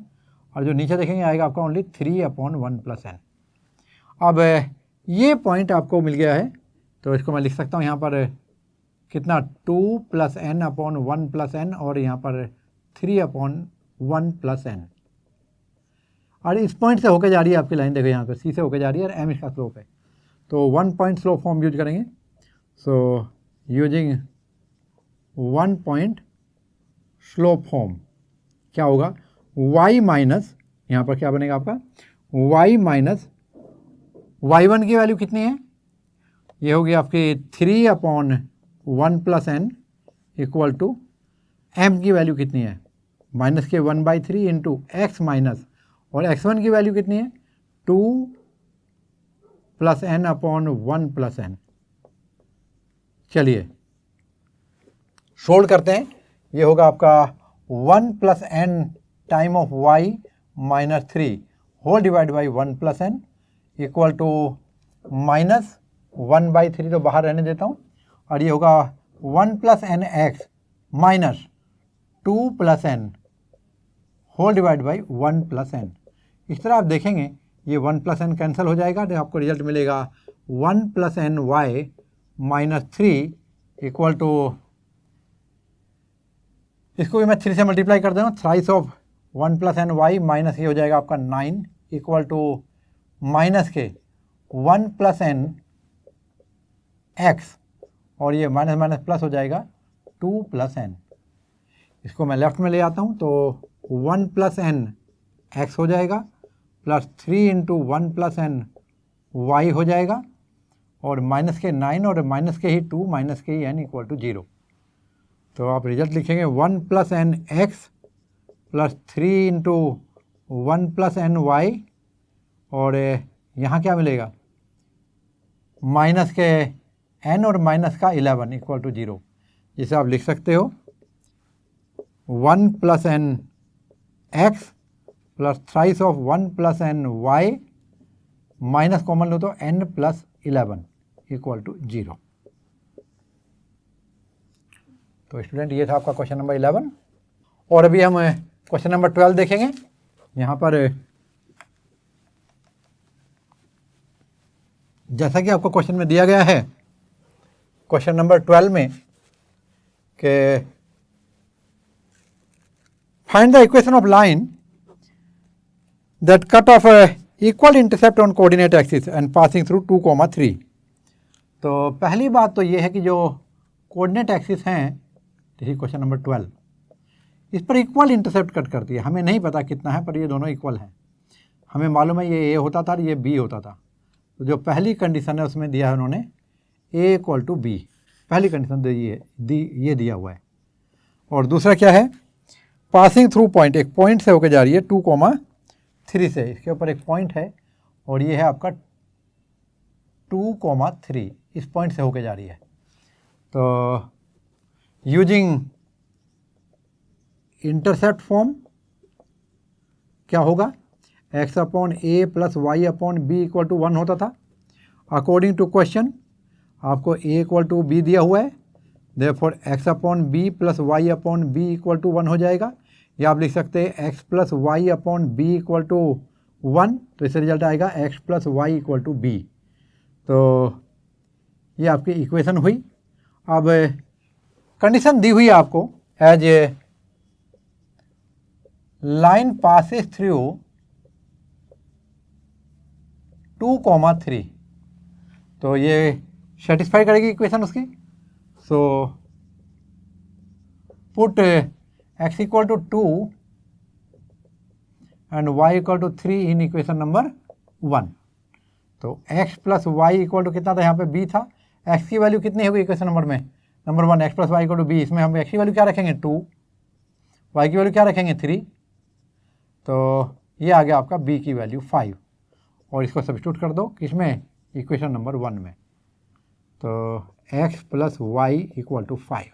और जो नीचे देखेंगे आएगा आपका ओनली 3 अपॉन 1 + n। अब ये पॉइंट आपको मिल गया है, तो इसको मैं लिख सकता हूँ यहाँ पर कितना 2 + n अपॉन 1 + n, और यहाँ पर 3 अपॉन 1 + n। और इस पॉइंट से होके जा रही है आपकी लाइन, देखो यहाँ पर सी से होके जा रही है और m इसका स्लोप है, तो 1 पॉइंट स्लोप फॉर्म यूज करेंगे। So using 1 point slope form क्या होगा, y माइनस, यहाँ पर क्या बनेगा आपका y माइनस y1 की वैल्यू कितनी है, ये होगी आपकी 3 upon 1 + n equal to m की वैल्यू कितनी है, माइनस के 1/3 इंटू एक्स माइनस, और x1 की वैल्यू कितनी है 2 + n अपॉन 1 + n। चलिए सोल्व करते हैं, ये होगा आपका 1 + n time of y minus 3 whole divide by 1 + n equal to minus 1/3 तो बाहर रहने देता हूँ, और ये होगा 1 + nx minus 2 + n whole divide by 1 + n। इस तरह आप देखेंगे ये 1 + n कैंसिल हो जाएगा, तो आपको रिजल्ट मिलेगा 1 + ny माइनस 3 इक्वल टू, इसको भी मैं 3 से मल्टीप्लाई कर दे रहा हूँ, थ्राइस ऑफ 1 + ny माइनस ये हो जाएगा आपका 9 इक्वल टू माइनस के 1 + n x, और ये माइनस माइनस प्लस हो जाएगा 2 + n। इसको मैं लेफ्ट में ले आता हूँ, तो 1 + n x हो जाएगा प्लस 3 इंटू 1 + n y हो जाएगा, और माइनस के 9 और माइनस के ही 2 माइनस के ही n इक्वल टू 0। तो आप रिजल्ट लिखेंगे 1 + n x plus 3 into 1 + n y, और यहाँ क्या मिलेगा माइनस के n और माइनस का 11 इक्वल टू 0, जिसे आप लिख सकते हो 1 + n x plus thrice of 1 + n y minus common लो तो n + 11 इक्वल टू 0। तो स्टूडेंट ये था आपका क्वेश्चन नंबर 11, और अभी हम क्वेश्चन नंबर 12 देखेंगे। यहाँ पर जैसा कि आपको क्वेश्चन में दिया गया है, क्वेश्चन नंबर 12 में कि find the equation of line that cut off equal intercept on coordinate axis and passing through 2,3। तो पहली बात तो ये है कि जो कोऑर्डिनेट एक्सिस हैं, देखिए क्वेश्चन नंबर 12, इस पर इक्वल इंटरसेप्ट कट करती है। हमें नहीं पता कितना है, पर ये दोनों इक्वल हैं। हमें मालूम है ये a होता था और ये b होता था। तो जो पहली कंडीशन है उसमें दिया है उन्होंने a = b, पहली कंडीशन ये दिया हुआ है। और दूसरा क्या है, पासिंग थ्रू पॉइंट, एक पॉइंट से होकर जा रही है 2,3 से, इसके ऊपर एक पॉइंट है और ये है आपका 2,3, इस पॉइंट से होकर जा रही है। तो यूजिंग इंटरसेप्ट फॉर्म क्या होगा, x upon a plus y upon b equal to 1 होता था। अकॉर्डिंग टू क्वेश्चन आपको a इक्वल टू b दिया हुआ है, therefore x upon b plus y upon b equal to 1 हो जाएगा, या आप लिख सकते हैं x plus y upon b equal to 1, तो इससे रिजल्ट आएगा x plus y equal to b। तो ये आपकी इक्वेशन हुई। अब कंडीशन दी हुई है आपको, as a line passes through 2,3, तो ये सेटिस्फाई करेगी इक्वेशन उसकी। So put x equal to 2 and y equal to 3 in equation number 1। तो x plus y equal to कितना था, यहाँ पे b था, x की वैल्यू कितनी होगी equation number 1, x plus y equal to b। इसमें हम x की वैल्यू क्या रखेंगे 2, y की वैल्यू क्या रखेंगे 3, तो ये आ गया आपका b की वैल्यू 5, और इसको सब्स्टिट्यूट कर दो किसमें, इक्वेशन नंबर 1 में। तो x plus y equal to 5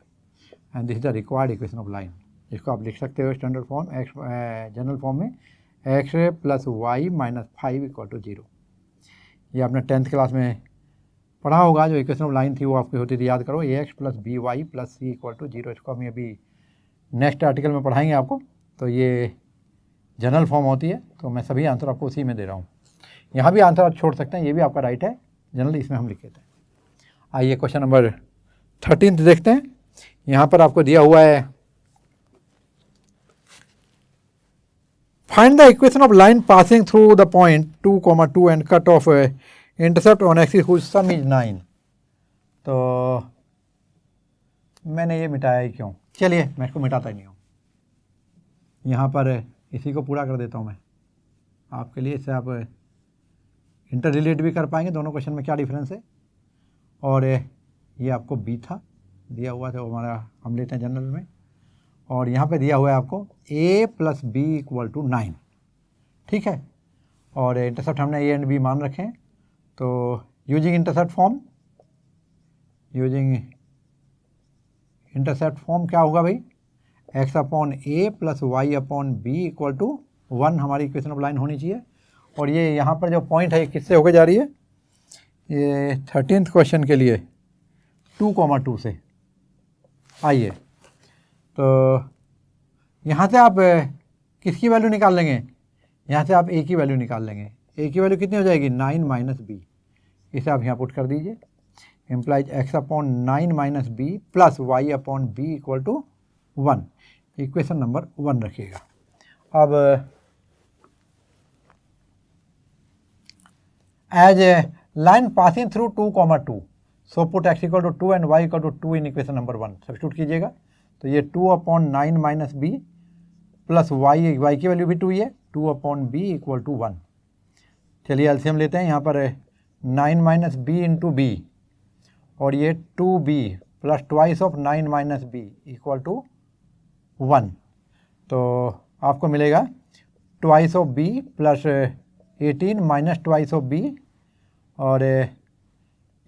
and this is the required equation of line. इसको आप लिख सकते हो स्टैंडर्ड फॉर्म जनरल फॉर्म में x plus y minus 5 equal to 0। ये आपने 10th क्लास में पढ़ा होगा, जो इक्वेशन ऑफ लाइन थी वो आपकी होती थी, याद करो, A X plus B Y plus C equal to 0। इसको हम अभी नेक्स्ट आर्टिकल में पढ़ाएंगे आपको। तो ये जनरल फॉर्म होती है, तो मैं सभी आंसर आपको उसी में दे रहा हूँ। यहाँ भी आंसर आप छोड़ सकते हैं, ये भी आपका राइट है, जनरल इसमें हम लिखे थे। आइए क्वेश्चन नंबर 13 देखते हैं। यहाँ पर आपको दिया हुआ है, find the equation of line passing through the point 2, 2 and cut off intercept on axis whose sum is 9। तो मैंने ये मिटाया ही क्यों, चलिए मैं इसको मिटाता ही नहीं हूँ, यहाँ पर इसी को पूरा कर देता हूँ मैं आपके लिए, इससे आप इंटर रिलेट भी कर पाएंगे दोनों क्वेश्चन में क्या डिफरेंस है। और ये आपको बी था दिया हुआ था, हमारा हम लेते हैं जनरल में, और यहाँ पे दिया हुआ है आपको a plus b equal to 9, ठीक है। और इंटरसेप्ट हमने a एंड b मान रखे हैं। तो यूजिंग इंटरसेप्ट फॉर्म क्या होगा भाई, x upon a plus Y upon B equal to 1 हमारी इक्वेशन ऑफ लाइन होनी चाहिए। और ये यहाँ पर जो पॉइंट है ये किससे होकर जा रही है, ये 13th क्वेश्चन के लिए 2, 2 से। आइए, तो यहाँ से आप किसकी वैल्यू निकाल लेंगे, यहाँ से आप a की वैल्यू निकाल लेंगे। a की वैल्यू कितनी हो जाएगी, 9 माइनस बी, इसे आप यहाँ पुट कर दीजिए, implies x upon 9 minus b plus Y upon B equal to 1, equation number 1 रखिएगा। अब as a line passing through 2, 2, so put x equal to 2 and y equal to 2 in equation number 1, substitute कीजिएगा। तो ये 2 upon 9 minus b plus y की value भी 2 ही है, 2 upon B equal to 1। चलिए LCM लेते हैं, यहाँ पर 9 माइनस बी इंटू बी, और ये 2b plus twice of 9 minus b equal to 1। तो आपको मिलेगा twice of b plus 18 minus twice of b, और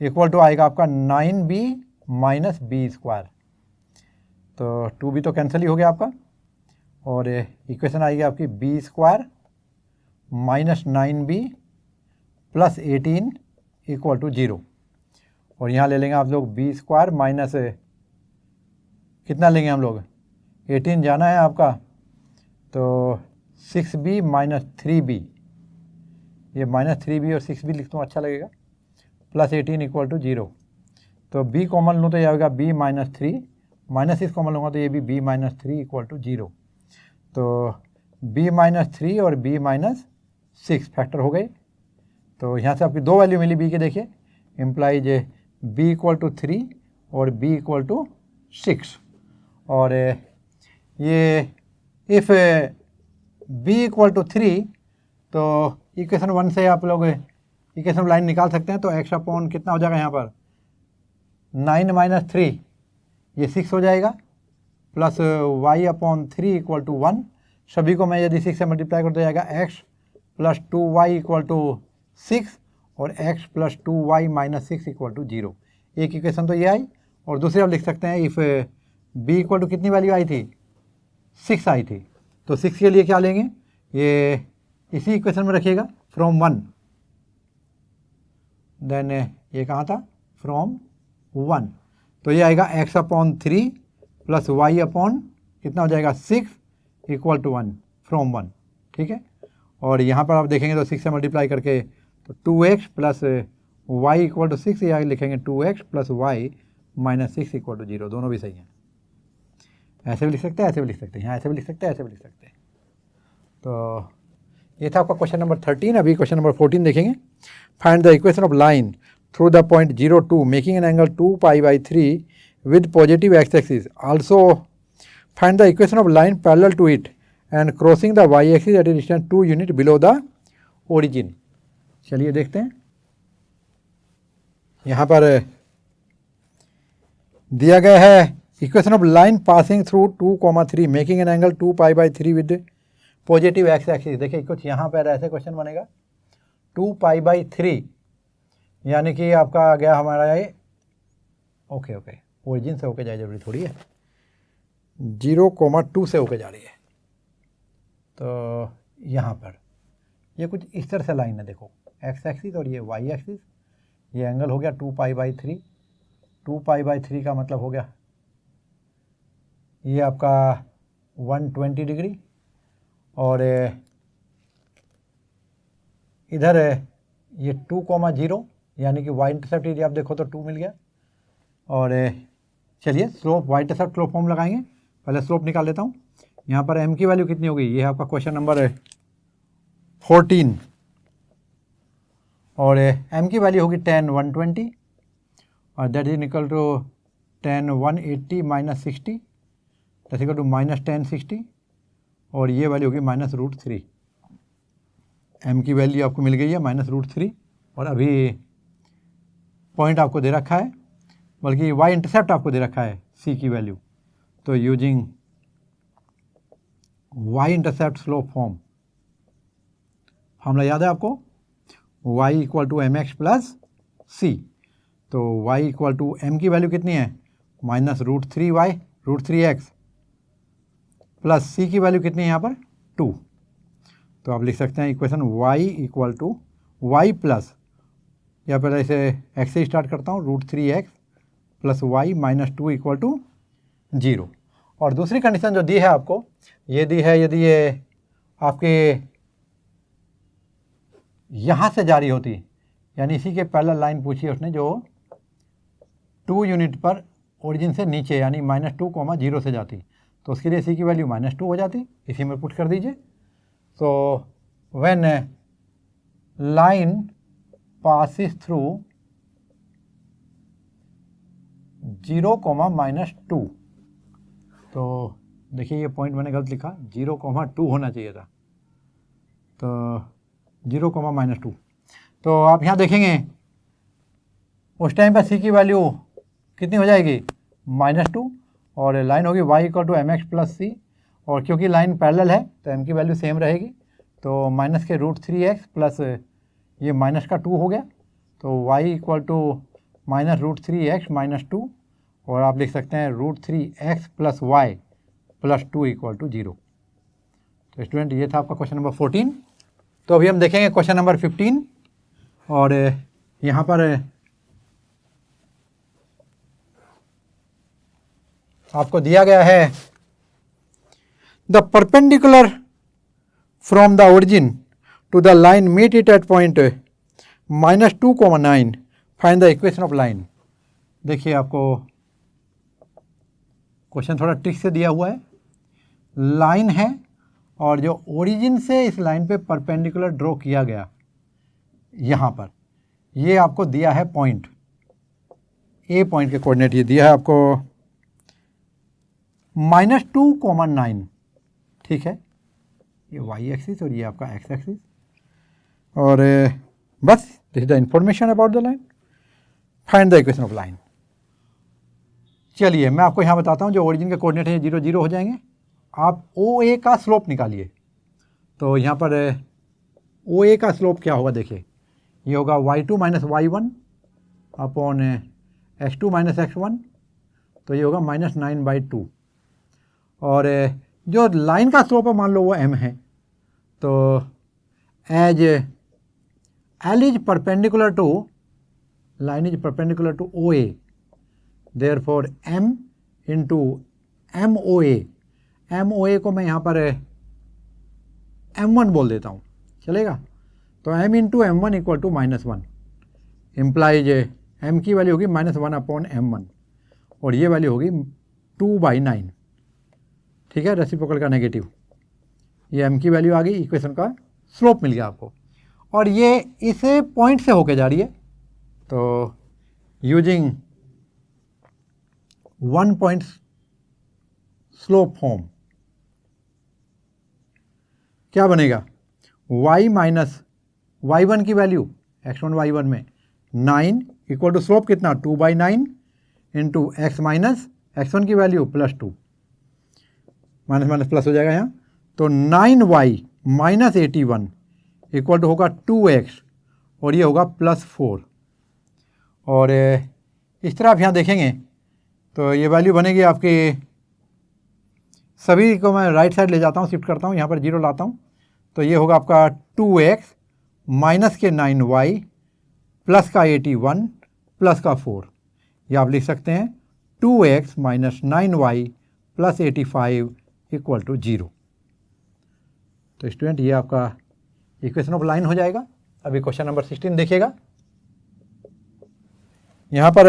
इक्वल टू आएगा आपका 9b माइनस बी स्क्वायर। तो 2b तो कैंसिल ही हो गया आपका, और इक्वेशन आएगी आपकी b square minus 9b plus 18 equal to 0। और यहाँ ले लेंगे आप लोग बी स्क्वायर माइनस कितना लेंगे हम लोग, 18 जाना है आपका, तो 6b माइनस 3b, ये माइनस 3b और 6b लिखता हूँ अच्छा लगेगा, प्लस 18 इक्वल टू 0। तो b कॉमन लूँ तो ये आएगा b माइनस 3, माइनस 6 कॉमन लूँगा तो ये भी b माइनस 3 इक्वल टू 0। तो b माइनस 3 और b माइनस 6 फैक्टर हो गए। तो यहाँ से आपकी दो वैल्यू मिली b के, देखिए इम्प्लाइज b इक्वल टू 3 और b इक्वल टू 6। और ये इफ़ b इक्वल टू 3, तो इक्वेशन 1 से आप लोग इक्वेशन लाइन निकाल सकते हैं। तो x अपॉन कितना हो जाएगा यहाँ पर 9 माइनस 3, ये 6 हो जाएगा, plus y upon 3 equal to 1। सभी को मैं यदि 6 से मल्टीप्लाई कर, तो जाएगा x plus 2y equal to 6 और x plus 2y minus 6 equal to 0। एक इक्वेशन तो ये आई, और दूसरे आप लिख सकते हैं इफ़ b इक्वल टू कितनी वैल्यू आई थी, 6 आई थी। तो 6 के लिए क्या लेंगे, ये इसी इक्वेशन में रखिएगा फ्रॉम 1, देन ये कहाँ था, फ्रॉम 1। तो ये आएगा x upon 3 plus y upon कितना हो जाएगा 6 इक्वल टू 1 फ्रॉम 1, ठीक है। और यहाँ पर आप देखेंगे तो 6 से मल्टीप्लाई करके तो 2x plus y equal to 6, या लिखेंगे 2x plus y minus 6 equal to 0, दोनों भी सही हैं। ऐसे भी लिख सकते हैं, ऐसे भी लिख सकते हैं, यहाँ ऐसे भी लिख सकते हैं, ऐसे भी लिख सकते हैं। तो ये था आपका क्वेश्चन नंबर 13। अभी क्वेश्चन नंबर 14 देखेंगे। Find the equation of line through the point 0, 2 making an angle 2π/3 with positive x-axis. Also find the equation of line parallel to it and crossing the y-axis at a distance 2 unit below the origin. चलिए देखते हैं, यहाँ पर दिया गया है equation of line passing through 2, 3 making an angle 2π/3 with positive x-axis। देखिए कुछ यहाँ पर ऐसे क्वेश्चन बनेगा 2π/3, यानी कि आपका आ गया हमारा ये, ओके ओरिजिन से होके जाए जरूरी थोड़ी है, 0, 2 से होके जा रही है। तो यहाँ पर ये कुछ इस तरह से लाइन है, देखो x एक्सिस और ये y एक्सिस, ये एंगल हो गया 2π/3। 2π/3 का मतलब हो गया ये आपका 120 डिग्री, और इधर ये 2,0 यानी कि y इंटरसेप्ट यदि आप देखो तो 2 मिल गया। और चलिए slope y intercept slope form लगाएंगे। पहले स्लोप निकाल लेता हूँ। यहाँ पर m की वैल्यू कितनी होगी, ये है आपका क्वेश्चन नंबर 14, और m की वैल्यू होगी tan 120, और that is equal to tan 180 minus 60, that equal to minus tan 60, और ये वैल्यू होगी -√3। m की वैल्यू आपको मिल गई है -√3, और अभी पॉइंट आपको दे रखा है, बल्कि y इंटरसेप्ट आपको दे रखा है c की वैल्यू। तो using y intercept slope form, formula याद है आपको, y equal to mx plus c। तो y इक्वल टू m की वैल्यू कितनी है, -√3y √3x, प्लस c की वैल्यू कितनी है यहाँ पर 2। तो आप लिख सकते हैं equation y equal to y plus, या पहले इसे x से स्टार्ट करता हूँ, √3x plus y -2 equal to 0। और दूसरी कंडीशन जो दी है आपको, ये दी है यदि ये आपके यहाँ से जारी होती, यानी इसी के पैरेलल लाइन पूछी है उसने जो 2 यूनिट पर ओरिजिन से नीचे यानी -2,0 से जाती, तो उसके लिए सी की वैल्यू -2 हो जाती। इसी में पुट कर दीजिए। तो व्हेन लाइन पासिस थ्रू 0,-2, तो देखिए ये पॉइंट मैंने गलत लिखा, 0,2 होना चाहिए था, तो 0,-2। तो आप यहाँ देखेंगे उस टाइम पर सी की वैल्यू कितनी हो जाएगी, -2, और लाइन होगी y equal to mx plus C, और क्योंकि लाइन पैरेलल है तो m की वैल्यू सेम रहेगी, तो माइनस के √3x प्लस ये माइनस का 2 हो गया, तो y इक्वल टू -√3x -2, और आप लिख सकते हैं √3x plus y plus 2 equal to 0। तो स्टूडेंट ये था आपका क्वेश्चन नंबर 14। तो अभी हम देखेंगे क्वेश्चन नंबर 15, और यहाँ पर आपको दिया गया है the perpendicular from the origin to the line meet it at point -2,9, find the equation of line. देखिए आपको क्वेश्चन थोड़ा ट्रिक से दिया हुआ है। लाइन है और जो ओरिजिन से इस लाइन पे परपेंडिकुलर ड्रॉ किया गया यहाँ पर, ये आपको दिया है पॉइंट, ए पॉइंट के कोऑर्डिनेट ये दिया है आपको -2,9, ठीक है, ये y एक्सिस और ये आपका x एक्सिस, और बस this is the information about the line, find the equation of line. चलिए मैं आपको यहाँ बताता हूँ, जो ओरिजिन के कोऑर्डिनेट हैं 0, 0 हो जाएंगे। आप OA का स्लोप निकालिए। तो यहाँ पर OA का स्लोप क्या होगा, देखिए ये होगा y2 minus y1 upon x2 minus x1, तो ये होगा -9/2, और जो लाइन का स्लोप है मान लो वो m है, तो as L is perpendicular to, line is perpendicular to OA, therefore m into MOA को मैं यहाँ पर m1 बोल देता हूँ, चलेगा। तो m into m1 equal to -1 implies m की वैल्यू होगी -1 अपॉन m1, और ये वैल्यू होगी 2/9, ठीक है, रेसिप्रोकल का नेगेटिव। ये m की वैल्यू आ गई, इक्वेशन का स्लोप मिल गया आपको, और ये इस पॉइंट से होके जा रही है। तो यूजिंग 1 पॉइंट स्लोप फॉर्म क्या बनेगा, y माइनस y1 की वैल्यू x1 y1 में 9 इक्वल टू स्लोप कितना 2/9 इंटू x माइनस x1 की वैल्यू +2, माइनस माइनस प्लस हो जाएगा यहाँ, तो 9y माइनस 81 इक्वल टू होगा 2x, और ये होगा +4। और इस तरह आप यहाँ देखेंगे तो ये वैल्यू बनेगी आपकी, सभी को मैं राइट साइड ले जाता हूँ, शिफ्ट करता हूँ, यहाँ पर 0 लाता हूँ, तो ये होगा आपका 2x माइनस के 9y प्लस का 81 प्लस का 4, ये आप लिख सकते हैं 2x minus 9y plus 85 equal to 0। तो स्टूडेंट ये आपका इक्वेशन ऑफ लाइन हो जाएगा। अभी क्वेश्चन नंबर 16 देखिएगा। यहाँ पर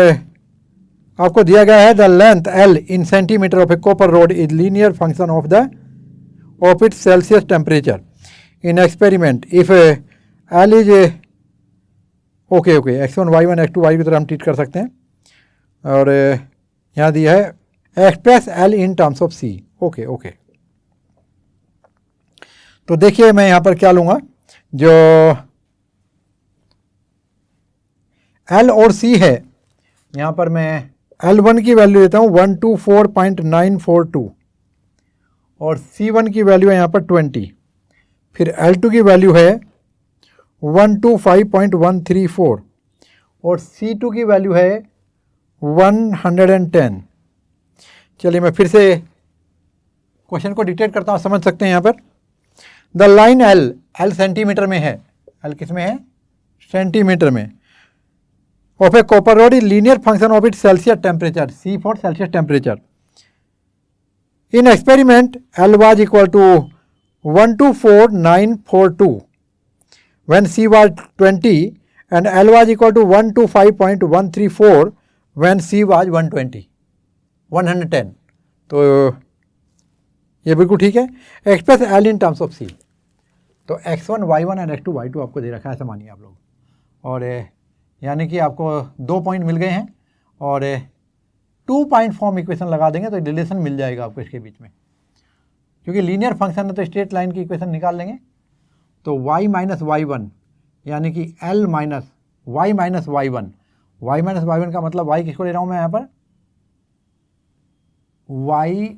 आपको दिया गया है the length L in centimetre of a copper rod is linear function of its Celsius temperature in experiment if L is okay x1 y1 x2 y की तरह हम ट्रीट कर सकते हैं। और यहाँ दिया है express L in terms of C। Okay तो देखिए मैं यहाँ पर क्या लूँगा, जो L और C है यहाँ पर मैं L1 की वैल्यू देता हूँ 124.942 और C1 की वैल्यू है यहाँ पर 20, फिर L2 की वैल्यू है 125.134 और C2 की वैल्यू है 110। चलिए मैं फिर से क्वेश्चन को डिटेक्ट करता हूँ, समझ सकते हैं। यहाँ पर द लाइन L सेंटीमीटर में है, L किस में है, सेंटीमीटर में, of a copper rod is linear function of its Celsius temperature, C for Celsius temperature. In experiment L was equal to 124.942 when C was 20 and L was equal to 125.134 when C was 110। तो ये बिल्कुल ठीक है। Express L in terms of C, तो x1 y1 and x2 y2 आपको दे रखा है, ऐसा मानिए आप लोग। और यानी कि आपको 2 पॉइंट मिल गए हैं और 2 पॉइंट फॉर्म इक्वेशन लगा देंगे तो रिलेशन मिल जाएगा आपको इसके बीच में, क्योंकि लीनियर फंक्शन है तो स्ट्रेट लाइन की इक्वेशन निकाल लेंगे। तो y माइनस y1 यानी कि L minus y minus y1, y minus y1 का मतलब y किसको ले रहा हूँ मैं यहाँ पर, y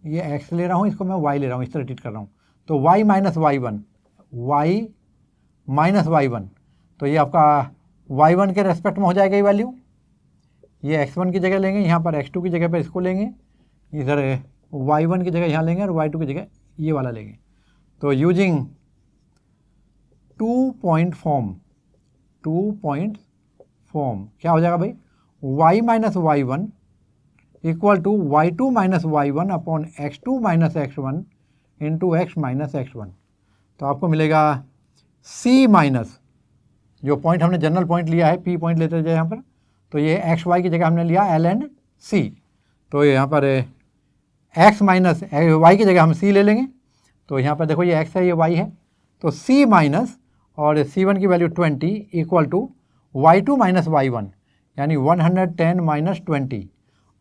ये x ले रहा हूँ, इसको मैं y ले रहा हूँ, इस तरह ट्रीट कर रहा हूँ। तो y minus y1, y minus y1, तो ये आपका y1 के रेस्पेक्ट में हो जाएगा ये वैल्यू। ये x1 की जगह लेंगे, यहाँ पर x2 की जगह पर इसको लेंगे, इधर y1 की जगह यहाँ लेंगे और y2 की जगह ये वाला लेंगे। तो यूजिंग 2 पॉइंट फॉर्म क्या हो जाएगा भाई, y minus y1 equal to y2 minus y1 upon x2 minus x1 into x minus x1। तो आपको मिलेगा c माइनस, जो पॉइंट हमने जनरल पॉइंट लिया है, p पॉइंट लेते जाए यहाँ पर, तो ये एक्स वाई की जगह हमने लिया L एंड C, तो यहाँ पर x माइनस y की जगह हम c ले लेंगे। तो यहाँ पर देखो ये x है, ये y है, तो c माइनस और c1 की value 20 equal to y2 minus y1 यानी 110 माइनस 20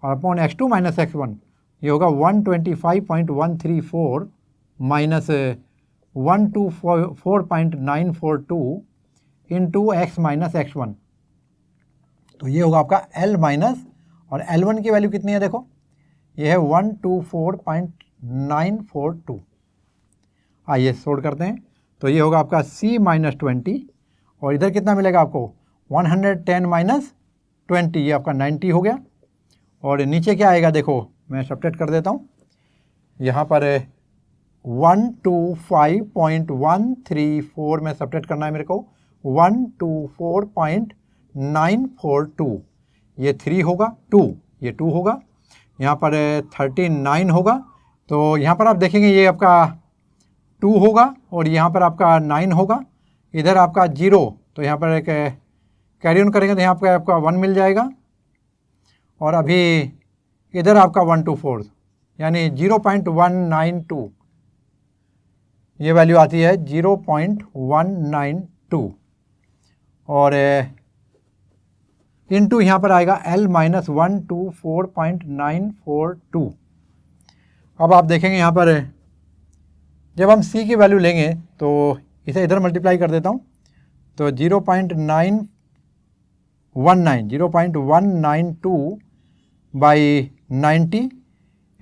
और अपॉन x2 माइनस x1 ये होगा 125.134 minus 124.942 into x minus x1। तो ये होगा आपका L माइनस, और L1 की वैल्यू कितनी है देखो, ये है 124.942। आइए सोल्व करते हैं। तो ये होगा आपका C माइनस 20 और इधर कितना मिलेगा आपको 110 माइनस 20, ये आपका 90 हो गया। और नीचे क्या आएगा देखो, मैं सब्ट्रैक्ट कर देता हूँ, यहाँ पर 125.134 में सब्ट्रैक्ट करना है मेरे को, 124.942, ये 3 होगा, 2 ये 2 होगा, यहाँ पर 39 होगा। तो यहाँ पर आप देखेंगे ये आपका 2 होगा और यहाँ पर आपका 9 होगा, इधर आपका 0, तो यहाँ पर एक कैरी ऑन करेंगे तो यहाँ पर आपका 1 मिल जाएगा, और अभी इधर आपका 124 यानी 0.192, ये वैल्यू आती है 0.192 और इनटू यहाँ पर आएगा L माइनस 124.942। अब आप देखेंगे यहाँ पर जब हम C की वैल्यू लेंगे तो इसे इधर मल्टीप्लाई कर देता हूँ, तो 0.192 by 90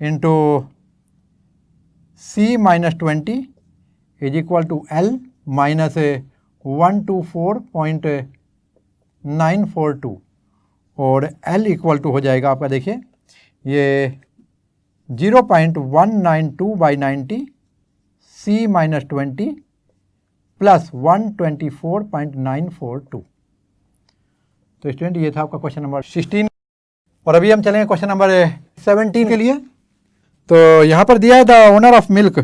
into C minus 20 is equal to L minus 124.942 और L इक्वल टू हो जाएगा आपका, देखिए ये 0.192 बाई 90 C माइनस 20 प्लस 124.942। तो स्टूडेंट ये था आपका क्वेश्चन नंबर 16 और अभी हम चलेंगे क्वेश्चन नंबर 17 के लिए। तो यहाँ पर दिया है the owner of milk,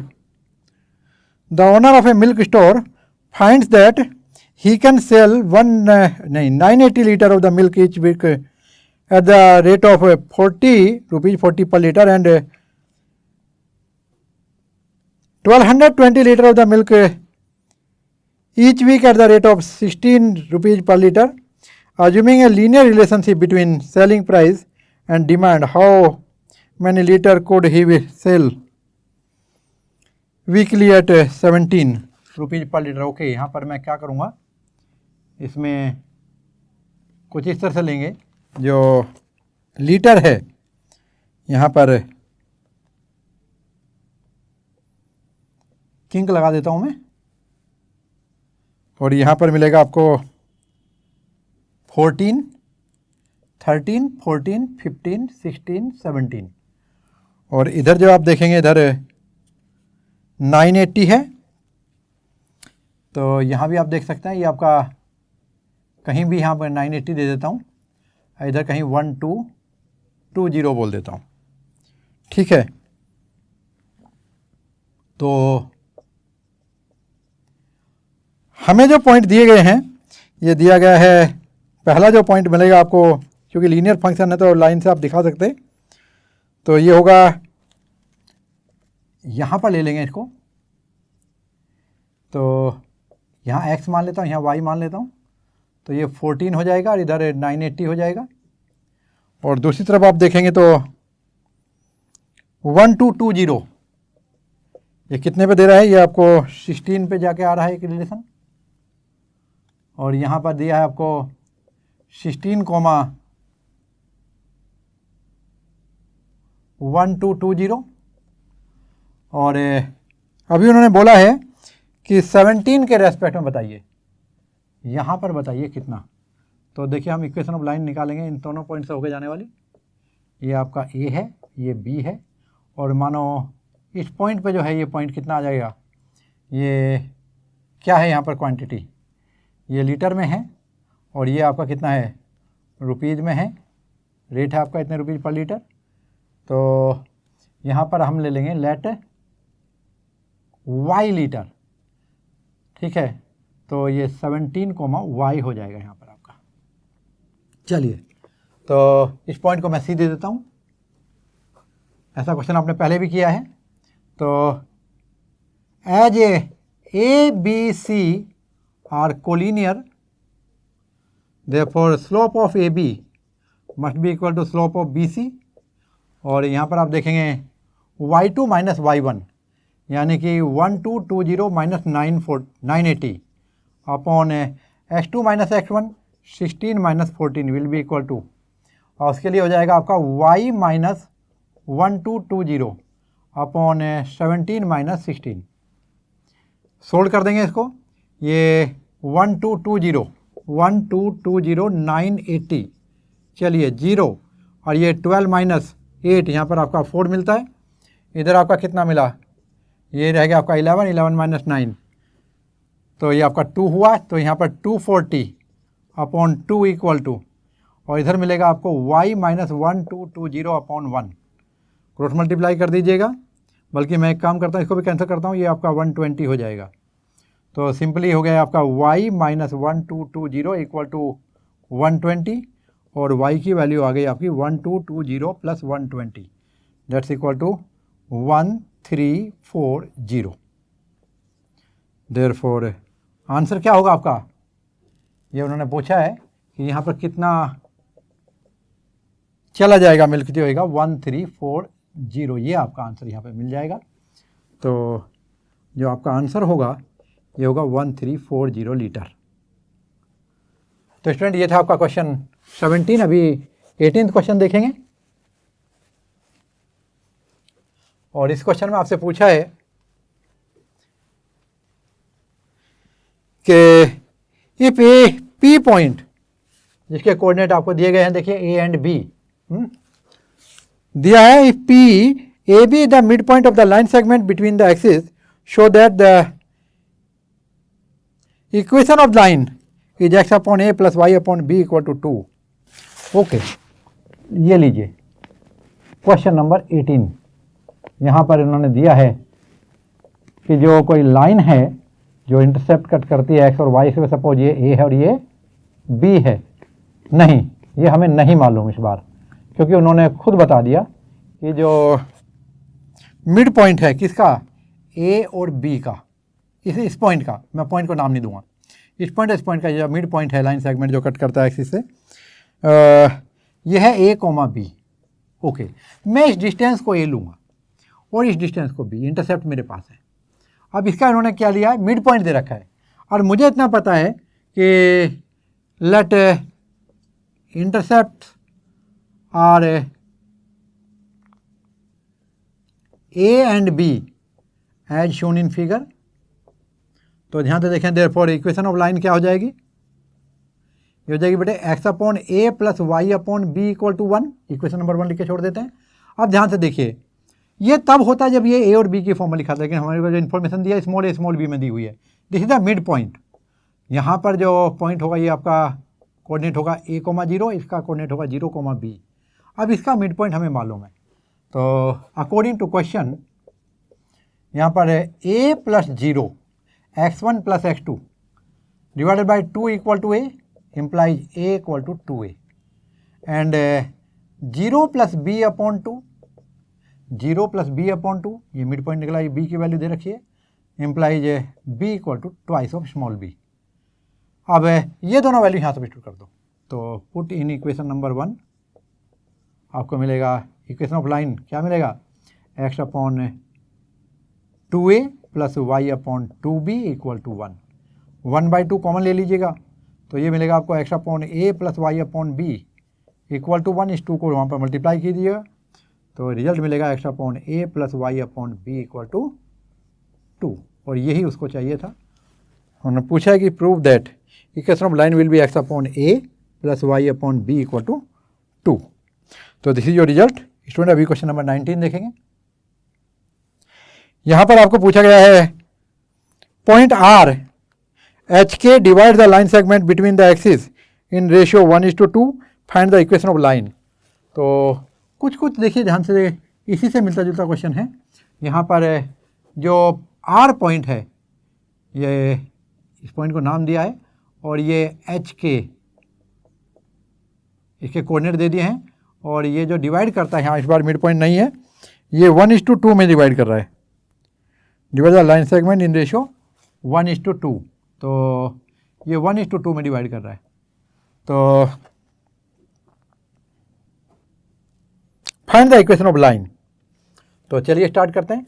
the owner of a milk store finds that he can sell 980 litre of the milk each week at the rate of 40 rupees 40 per liter and 1220 liter of the milk each week at the rate of 16 rupees per liter. Assuming a linear relationship between selling price and demand, how many liter could he sell weekly at 17 rupees per liter? Okay, यहाँ पर मैं क्या करूँगा, इसमें कुछ इस तरह से लेंगे, जो लीटर है यहाँ पर किंग लगा देता हूँ मैं, और यहाँ पर मिलेगा आपको 14, 13, 14, 15, 16, 17 और इधर जो आप देखेंगे इधर 980 है। तो यहाँ भी आप देख सकते हैं, ये आपका कहीं भी यहाँ पर 980 दे देता हूँ, इधर कहीं 1220 बोल देता हूँ, ठीक है। तो हमें जो पॉइंट दिए गए हैं, ये दिया गया है, पहला जो पॉइंट मिलेगा आपको, क्योंकि लीनियर फंक्शन है तो लाइन से आप दिखा सकते हैं, तो ये होगा, यहाँ पर ले लेंगे इसको, तो यहाँ x मान लेता हूँ, यहाँ y मान लेता हूँ, तो ये 14 हो जाएगा और इधर 980 हो जाएगा। और दूसरी तरफ आप देखेंगे तो 1220 ये कितने पे दे रहा है, ये आपको 16 पे जाके आ रहा है एक रिलेशन, और यहाँ पर दिया है आपको 16,1220 और अभी उन्होंने बोला है कि 17 के रेस्पेक्ट में बताइए, यहाँ पर बताइए कितना। तो देखिए हम इक्वेशन ऑफ लाइन निकालेंगे, इन दोनों पॉइंट से होके जाने वाली, ये आपका ए है, ये बी है, और मानो इस पॉइंट पे जो है ये पॉइंट कितना आ जाएगा, ये क्या है यहाँ पर क्वांटिटी, ये लीटर में है, और ये आपका कितना है, रुपीज़ में है, रेट है आपका इतने रुपीज़ पर लीटर। तो यहाँ पर हम ले लेंगे लेट वाई लीटर, ठीक है। तो ये 17 वाई हो जाएगा यहाँ पर आपका। चलिए, तो इस पॉइंट को मैं सी दे देता हूँ, ऐसा क्वेश्चन आपने पहले भी किया है। तो as A B C are collinear, therefore slope of A B must be equal to slope of B C, और यहाँ पर आप देखेंगे y2 माइनस y1 यानी कि 1220 minus 980 upon x2 minus x1 16 minus 14 will be equal to, और उसके लिए हो जाएगा आपका y minus 1220 upon 17 minus 16। Solve कर देंगे इसको, ये 1220 980, चलिए 0 और ये 12 माइनस 8, यहाँ पर आपका 4 मिलता है, इधर आपका कितना मिला, ये रह गया आपका 11 माइनस 9, तो ये आपका 2 हुआ, तो यहाँ पर 240 अपॉन 2 इक्वल टू, और इधर मिलेगा आपको y minus 1220 upon 1, cross multiply कर दीजिएगा, बल्कि मैं एक काम करता हूँ, इसको भी कैंसिल करता हूँ, ये आपका 120 हो जाएगा। तो सिंपली हो गया आपका y माइनस 1220 इक्वल टू 120, और y की वैल्यू आ गई आपकी 1220 plus 120, that's equal to 1340। Therefore answer क्या होगा आपका, ये उन्होंने पूछा है कि यहाँ पर कितना चला जाएगा मिल्क, जो होगा 1340, ये आपका आंसर यहाँ पे मिल जाएगा। तो जो आपका आंसर होगा ये होगा 1340 लीटर। तो स्टूडेंट ये था आपका क्वेश्चन 17। अभी 18th क्वेश्चन देखेंगे, और इस क्वेश्चन में आपसे पूछा है कि इफ ए पी पॉइंट, जिसके कोऑर्डिनेट आपको दिए गए हैं, देखिए ए एंड बी दिया है, if P a b the mid point of the line segment between the axis, show that the equation of line is x upon A plus Y upon B equal to 2। Okay, ये लीजिए question number 18। यहाँ पर इन्होंने दिया है कि जो कोई लाइन है जो इंटरसेप्ट कट करती है एक्स और वाई से, सपोज ये ए है और ये बी है। नहीं, ये हमें नहीं मालूम इस बार, क्योंकि उन्होंने खुद बता दिया कि जो मिड पॉइंट है किसका, ए और बी का, इस पॉइंट का, मैं पॉइंट को नाम नहीं दूंगा, इस पॉइंट का जो मिड पॉइंट है लाइन सेगमेंट जो कट करता है एक्सिस से, ये है ए कोमा बी। ओके, मैं इस डिस्टेंस को ए लूँगा और इस डिस्टेंस को बी, इंटरसेप्ट मेरे पास है। अब इसका इन्होंने क्या लिया है, मिड पॉइंट दे रखा है, और मुझे इतना पता है कि let intercept are a and b as shown in figure. तो ध्यान से देखें, देयरफॉर इक्वेशन ऑफ लाइन क्या हो जाएगी, ये हो जाएगी बेटे x upon A plus Y upon B equal to 1। Equation number 1 लिख के छोड़ देते हैं। अब ध्यान से देखिए, ये तब होता है जब ये ए और बी की फॉर्म में लिखा था, लेकिन हमारे को जो इन्फॉर्मेशन दिया स्मॉल ए स्मॉल बी में दी हुई है, this is the mid point. यहाँ पर जो पॉइंट होगा ये आपका कोऑर्डिनेट होगा a, 0, इसका कोऑर्डिनेट होगा 0, b। अब इसका मिड पॉइंट हमें मालूम है, तो अकॉर्डिंग टू क्वेश्चन यहाँ पर है a plus 0 x1 plus x2 divided by 2 equal to a implies a equal to 2a and 0 plus b upon 2, 0 plus b upon 2, ये मिड पॉइंट निकला, ये b की वैल्यू दे रखी है, implies b equal to twice of small b। अब ये दोनों value यहाँ सब्स्टिट्यूट कर दो, तो पुट इन इक्वेशन नंबर 1 आपको मिलेगा, इक्वेशन ऑफ लाइन क्या मिलेगा, x upon 2a plus Y upon 2b equal to 1। 1/2 common ले लीजिएगा, तो ये मिलेगा आपको x upon A plus Y upon B equal to 1। इस 2 को वहाँ पर मल्टीप्लाई कीजिएगा, तो रिजल्ट मिलेगा x upon A plus Y upon B equal to 2। और यही उसको चाहिए था। उन्होंने पूछा है कि prove that equation of line will be x upon A plus Y upon B equal to 2। तो this is your result. Student, अभी क्वेश्चन नंबर 19 देखेंगे। यहाँ पर आपको पूछा गया है point R h k divide the line segment between the axis in ratio 1:2, find the equation of line. तो कुछ देखिए ध्यान से, इसी से मिलता जुलता क्वेश्चन है। यहाँ पर जो आर पॉइंट है, ये इस पॉइंट को नाम दिया है, और ये एच के इसके कोऑर्डिनेट दे दिए हैं, और ये जो डिवाइड करता है यहाँ इस बार मिड पॉइंट नहीं है, ये 1:2 में डिवाइड कर रहा है, divide the line segment in ratio 1:2। तो ये 1:2 में डिवाइड कर रहा है। तो find the equation of line. तो चलिए स्टार्ट करते हैं।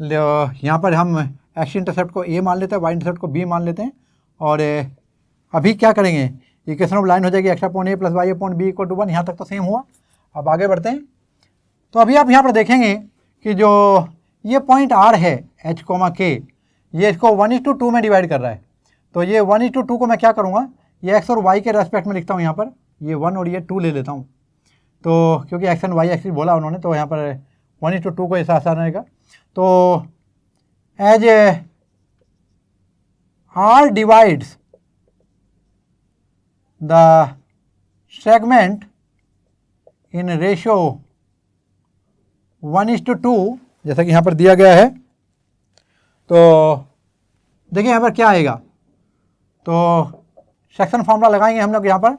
यहाँ पर हम एक्स इंटरसेप्ट को a मान लेते हैं, वाई इंटरसेप्ट को b मान लेते हैं, और अभी क्या करेंगे, इक्वेशन ऑफ लाइन हो जाएगी x upon A plus Y upon B equal to 1। यहाँ तक तो सेम हुआ। अब आगे बढ़ते हैं। तो अभी आप यहाँ पर देखेंगे कि जो ये पॉइंट आर है एच कोमा के, ये इसको 1:2 में डिवाइड कर रहा है। तो ये 1:2 को मैं क्या करूँगा, ये एक्स और वाई के रेस्पेक्ट में लिखता हूँ। यहाँ पर ये 1 और ये 2 ले लेता हूँ, तो क्योंकि एक्स एंड वाई एक्सिस बोला उन्होंने, तो यहाँ पर 1:2 को ऐसा आसान रहेगा। तो as R divides the segment in ratio 1:2, जैसा कि यहाँ पर दिया गया है, तो देखिए यहाँ पर क्या आएगा। तो सेक्शन फॉर्मूला लगाएंगे हम लोग यहाँ पर।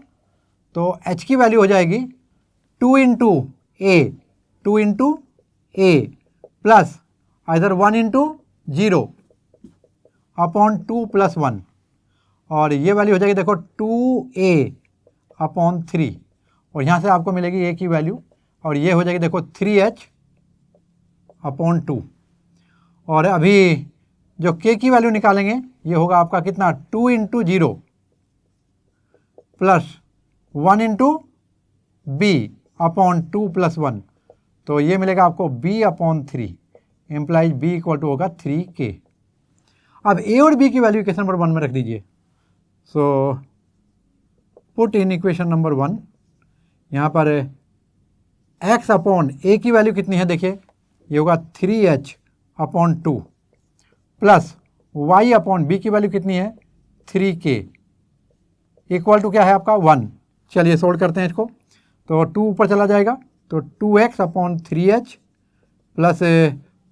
तो h की वैल्यू हो जाएगी 2 इंटू ए प्लस इधर 1:0 अपॉन 2 + 1, और ये वैल्यू हो जाएगी देखो 2a अपॉन 3, और यहाँ से आपको मिलेगी a की वैल्यू, और ये हो जाएगी देखो 3h अपॉन 2। और अभी जो k की वैल्यू निकालेंगे, ये होगा आपका कितना, 2 into 0 plus 1 into b upon 2 + 1, तो ये मिलेगा आपको b upon 3, implies b equal to होगा 3k। अब a और b की वैल्यू इक्वेशन नंबर 1 में रख दीजिए। So put in equation number 1, यहाँ पर x अपॉन a की वैल्यू कितनी है, देखिए ये होगा 3h upon 2 plus y upon b की वैल्यू कितनी है, 3k इक्वल टू क्या है आपका 1। चलिए सोल्व करते हैं इसको। तो 2 ऊपर चला जाएगा तो 2x upon 3h plus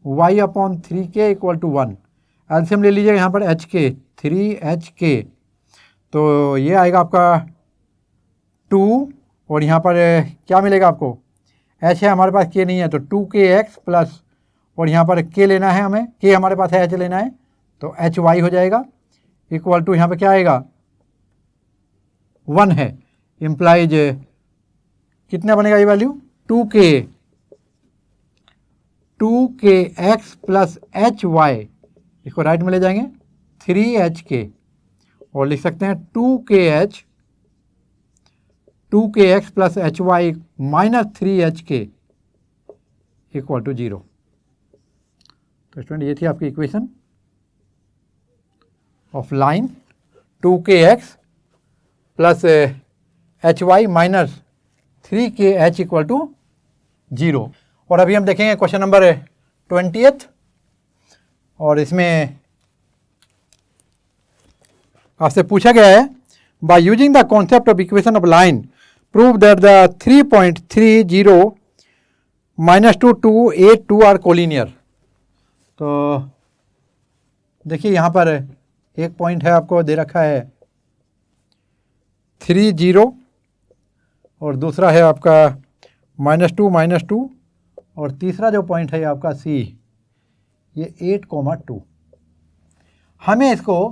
y upon 3k equal to 1। LCM ले लीजिएगा यहाँ पर h के 3hk, तो ये आएगा आपका 2 और यहाँ पर क्या मिलेगा आपको, h है हमारे पास, k नहीं है तो 2kx प्लस और यहाँ पर k लेना है हमें, k हमारे पास है, h लेना है तो hy हो जाएगा इक्वल टू यहाँ पर क्या आएगा 1 है, इम्प्लाइज कितना बनेगा ये वैल्यू 2kx प्लस hy, इसको राइट में ले जाएंगे 3hk और लिख सकते हैं 2kx plus hy minus 3hk equal to 0। तो स्टूडेंट ये थी आपकी equation of line 2kx plus hy minus 3kh equal to 0। और अभी हम देखेंगे क्वेश्चन नंबर 20th, और इसमें आपसे पूछा गया है by using the concept of equation of line prove that the 3.30 minus 2 2 8 2 are collinear. तो देखिए यहाँ पर एक पॉइंट है आपको दे रखा है 30 और दूसरा है आपका -2 और तीसरा जो पॉइंट है आपका C, ये 8,2। हमें इसको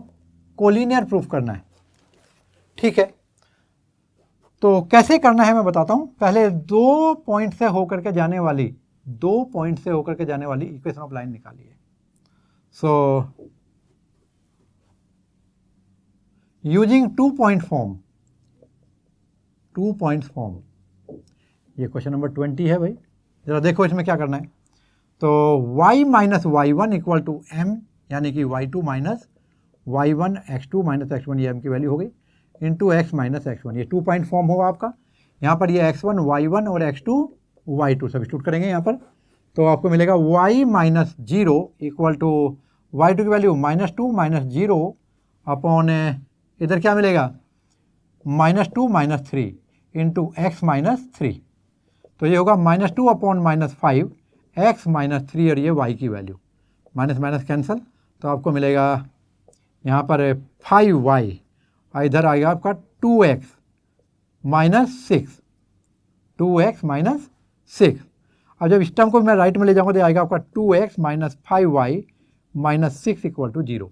कोलिनियर प्रूफ करना है, ठीक है। तो कैसे करना है मैं बताता हूँ। पहले दो पॉइंट से होकर के जाने वाली इक्वेशन ऑफ लाइन निकालिए। सो यूजिंग 2 पॉइंट फॉर्म, ये क्वेश्चन नंबर 20 है भाई। जरा देखो इसमें क्या करना है। तो y minus y1 equal to m, यानी कि y2 minus y1 x2 minus x1, ये m की वैल्यू हो गई, इंटू x माइनस x1, ये 2 पॉइंट फॉर्म होगा आपका। यहाँ पर ये x1 y1 और x2 y2 सब्स्टिट्यूट करेंगे यहाँ पर, तो आपको मिलेगा y minus 0 equal to y2 की वैल्यू -2 माइनस 0 अपॉन इधर क्या मिलेगा -2 माइनस 3 इंटू x माइनस 3, तो ये होगा -2 अपॉन -5 x माइनस 3 और ये y की वैल्यू, माइनस माइनस कैंसिल, तो आपको मिलेगा यहाँ पर 5y, इधर आएगा आपका 2x माइनस 6। अब जब इस टर्म को मैं राइट में ले जाऊँगा तो आएगा आपका 2x minus 5y minus 6 equal to 0।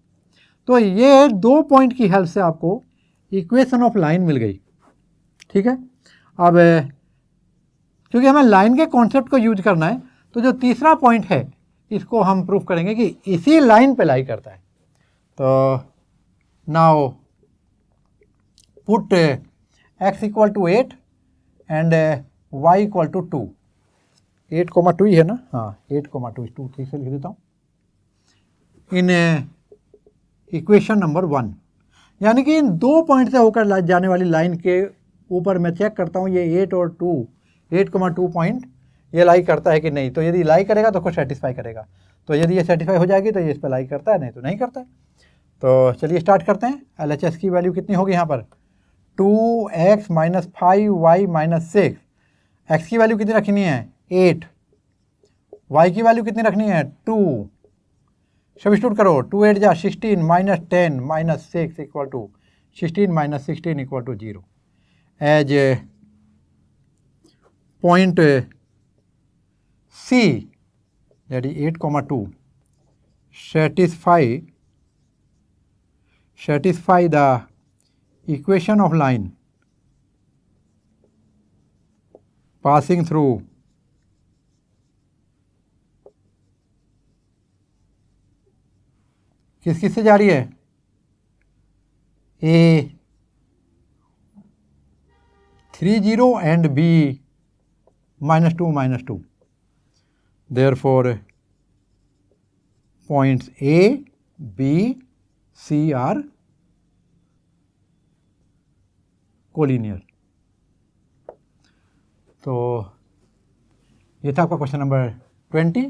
तो ये दो पॉइंट की हेल्प से आपको इक्वेशन ऑफ लाइन मिल गई, ठीक है। अब क्योंकि हमें लाइन के कॉन्सेप्ट को यूज करना है, तो जो तीसरा पॉइंट है इसको हम प्रूफ करेंगे कि इसी लाइन पे लाई करता है। तो now put x equal to 8 and y equal to 2, 8,2 ही है ना, हाँ 8,2, 2 ठीक से लिख देता हूँ इन इक्वेशन नंबर 1। यानी कि इन दो पॉइंट से होकर जाने वाली लाइन के ऊपर मैं चेक करता हूँ ये 8,2 पॉइंट ये लाई करता है कि नहीं। तो यदि लाई करेगा तो कुछ सेटिस्फाई करेगा, तो यदि ये सेटिस्फाई हो जाएगी तो ये इस पर लाई करता है, नहीं तो नहीं करता है। तो चलिए स्टार्ट करते हैं। LHS की वैल्यू कितनी होगी यहाँ पर 2x minus 5y minus 6, x की वैल्यू कितनी रखनी है 8, y की वैल्यू कितनी रखनी है 2, सब्स्टिट्यूट करो 2 8 जा 16 minus 10 minus 6 equal to 16 minus 16 equal to 0। As point C, that is 8,2, satisfy the equation of line passing through किस से जा रही है A 30 and B -2 Therefore points A, B, C are collinear. तो ये था आपका क्वेश्चन नंबर 20।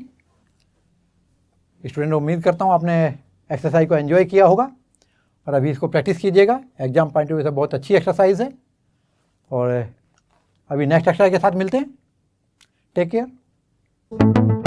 स्टूडेंट उम्मीद करता हूँ आपने एक्सरसाइज को एंजॉय किया होगा और अभी इसको प्रैक्टिस कीजिएगा, एग्जाम पॉइंट ऑफ व्यू से बहुत अच्छी एक्सरसाइज है। और अभी नेक्स्ट एक्सरसाइज के साथ मिलते हैं। Take care.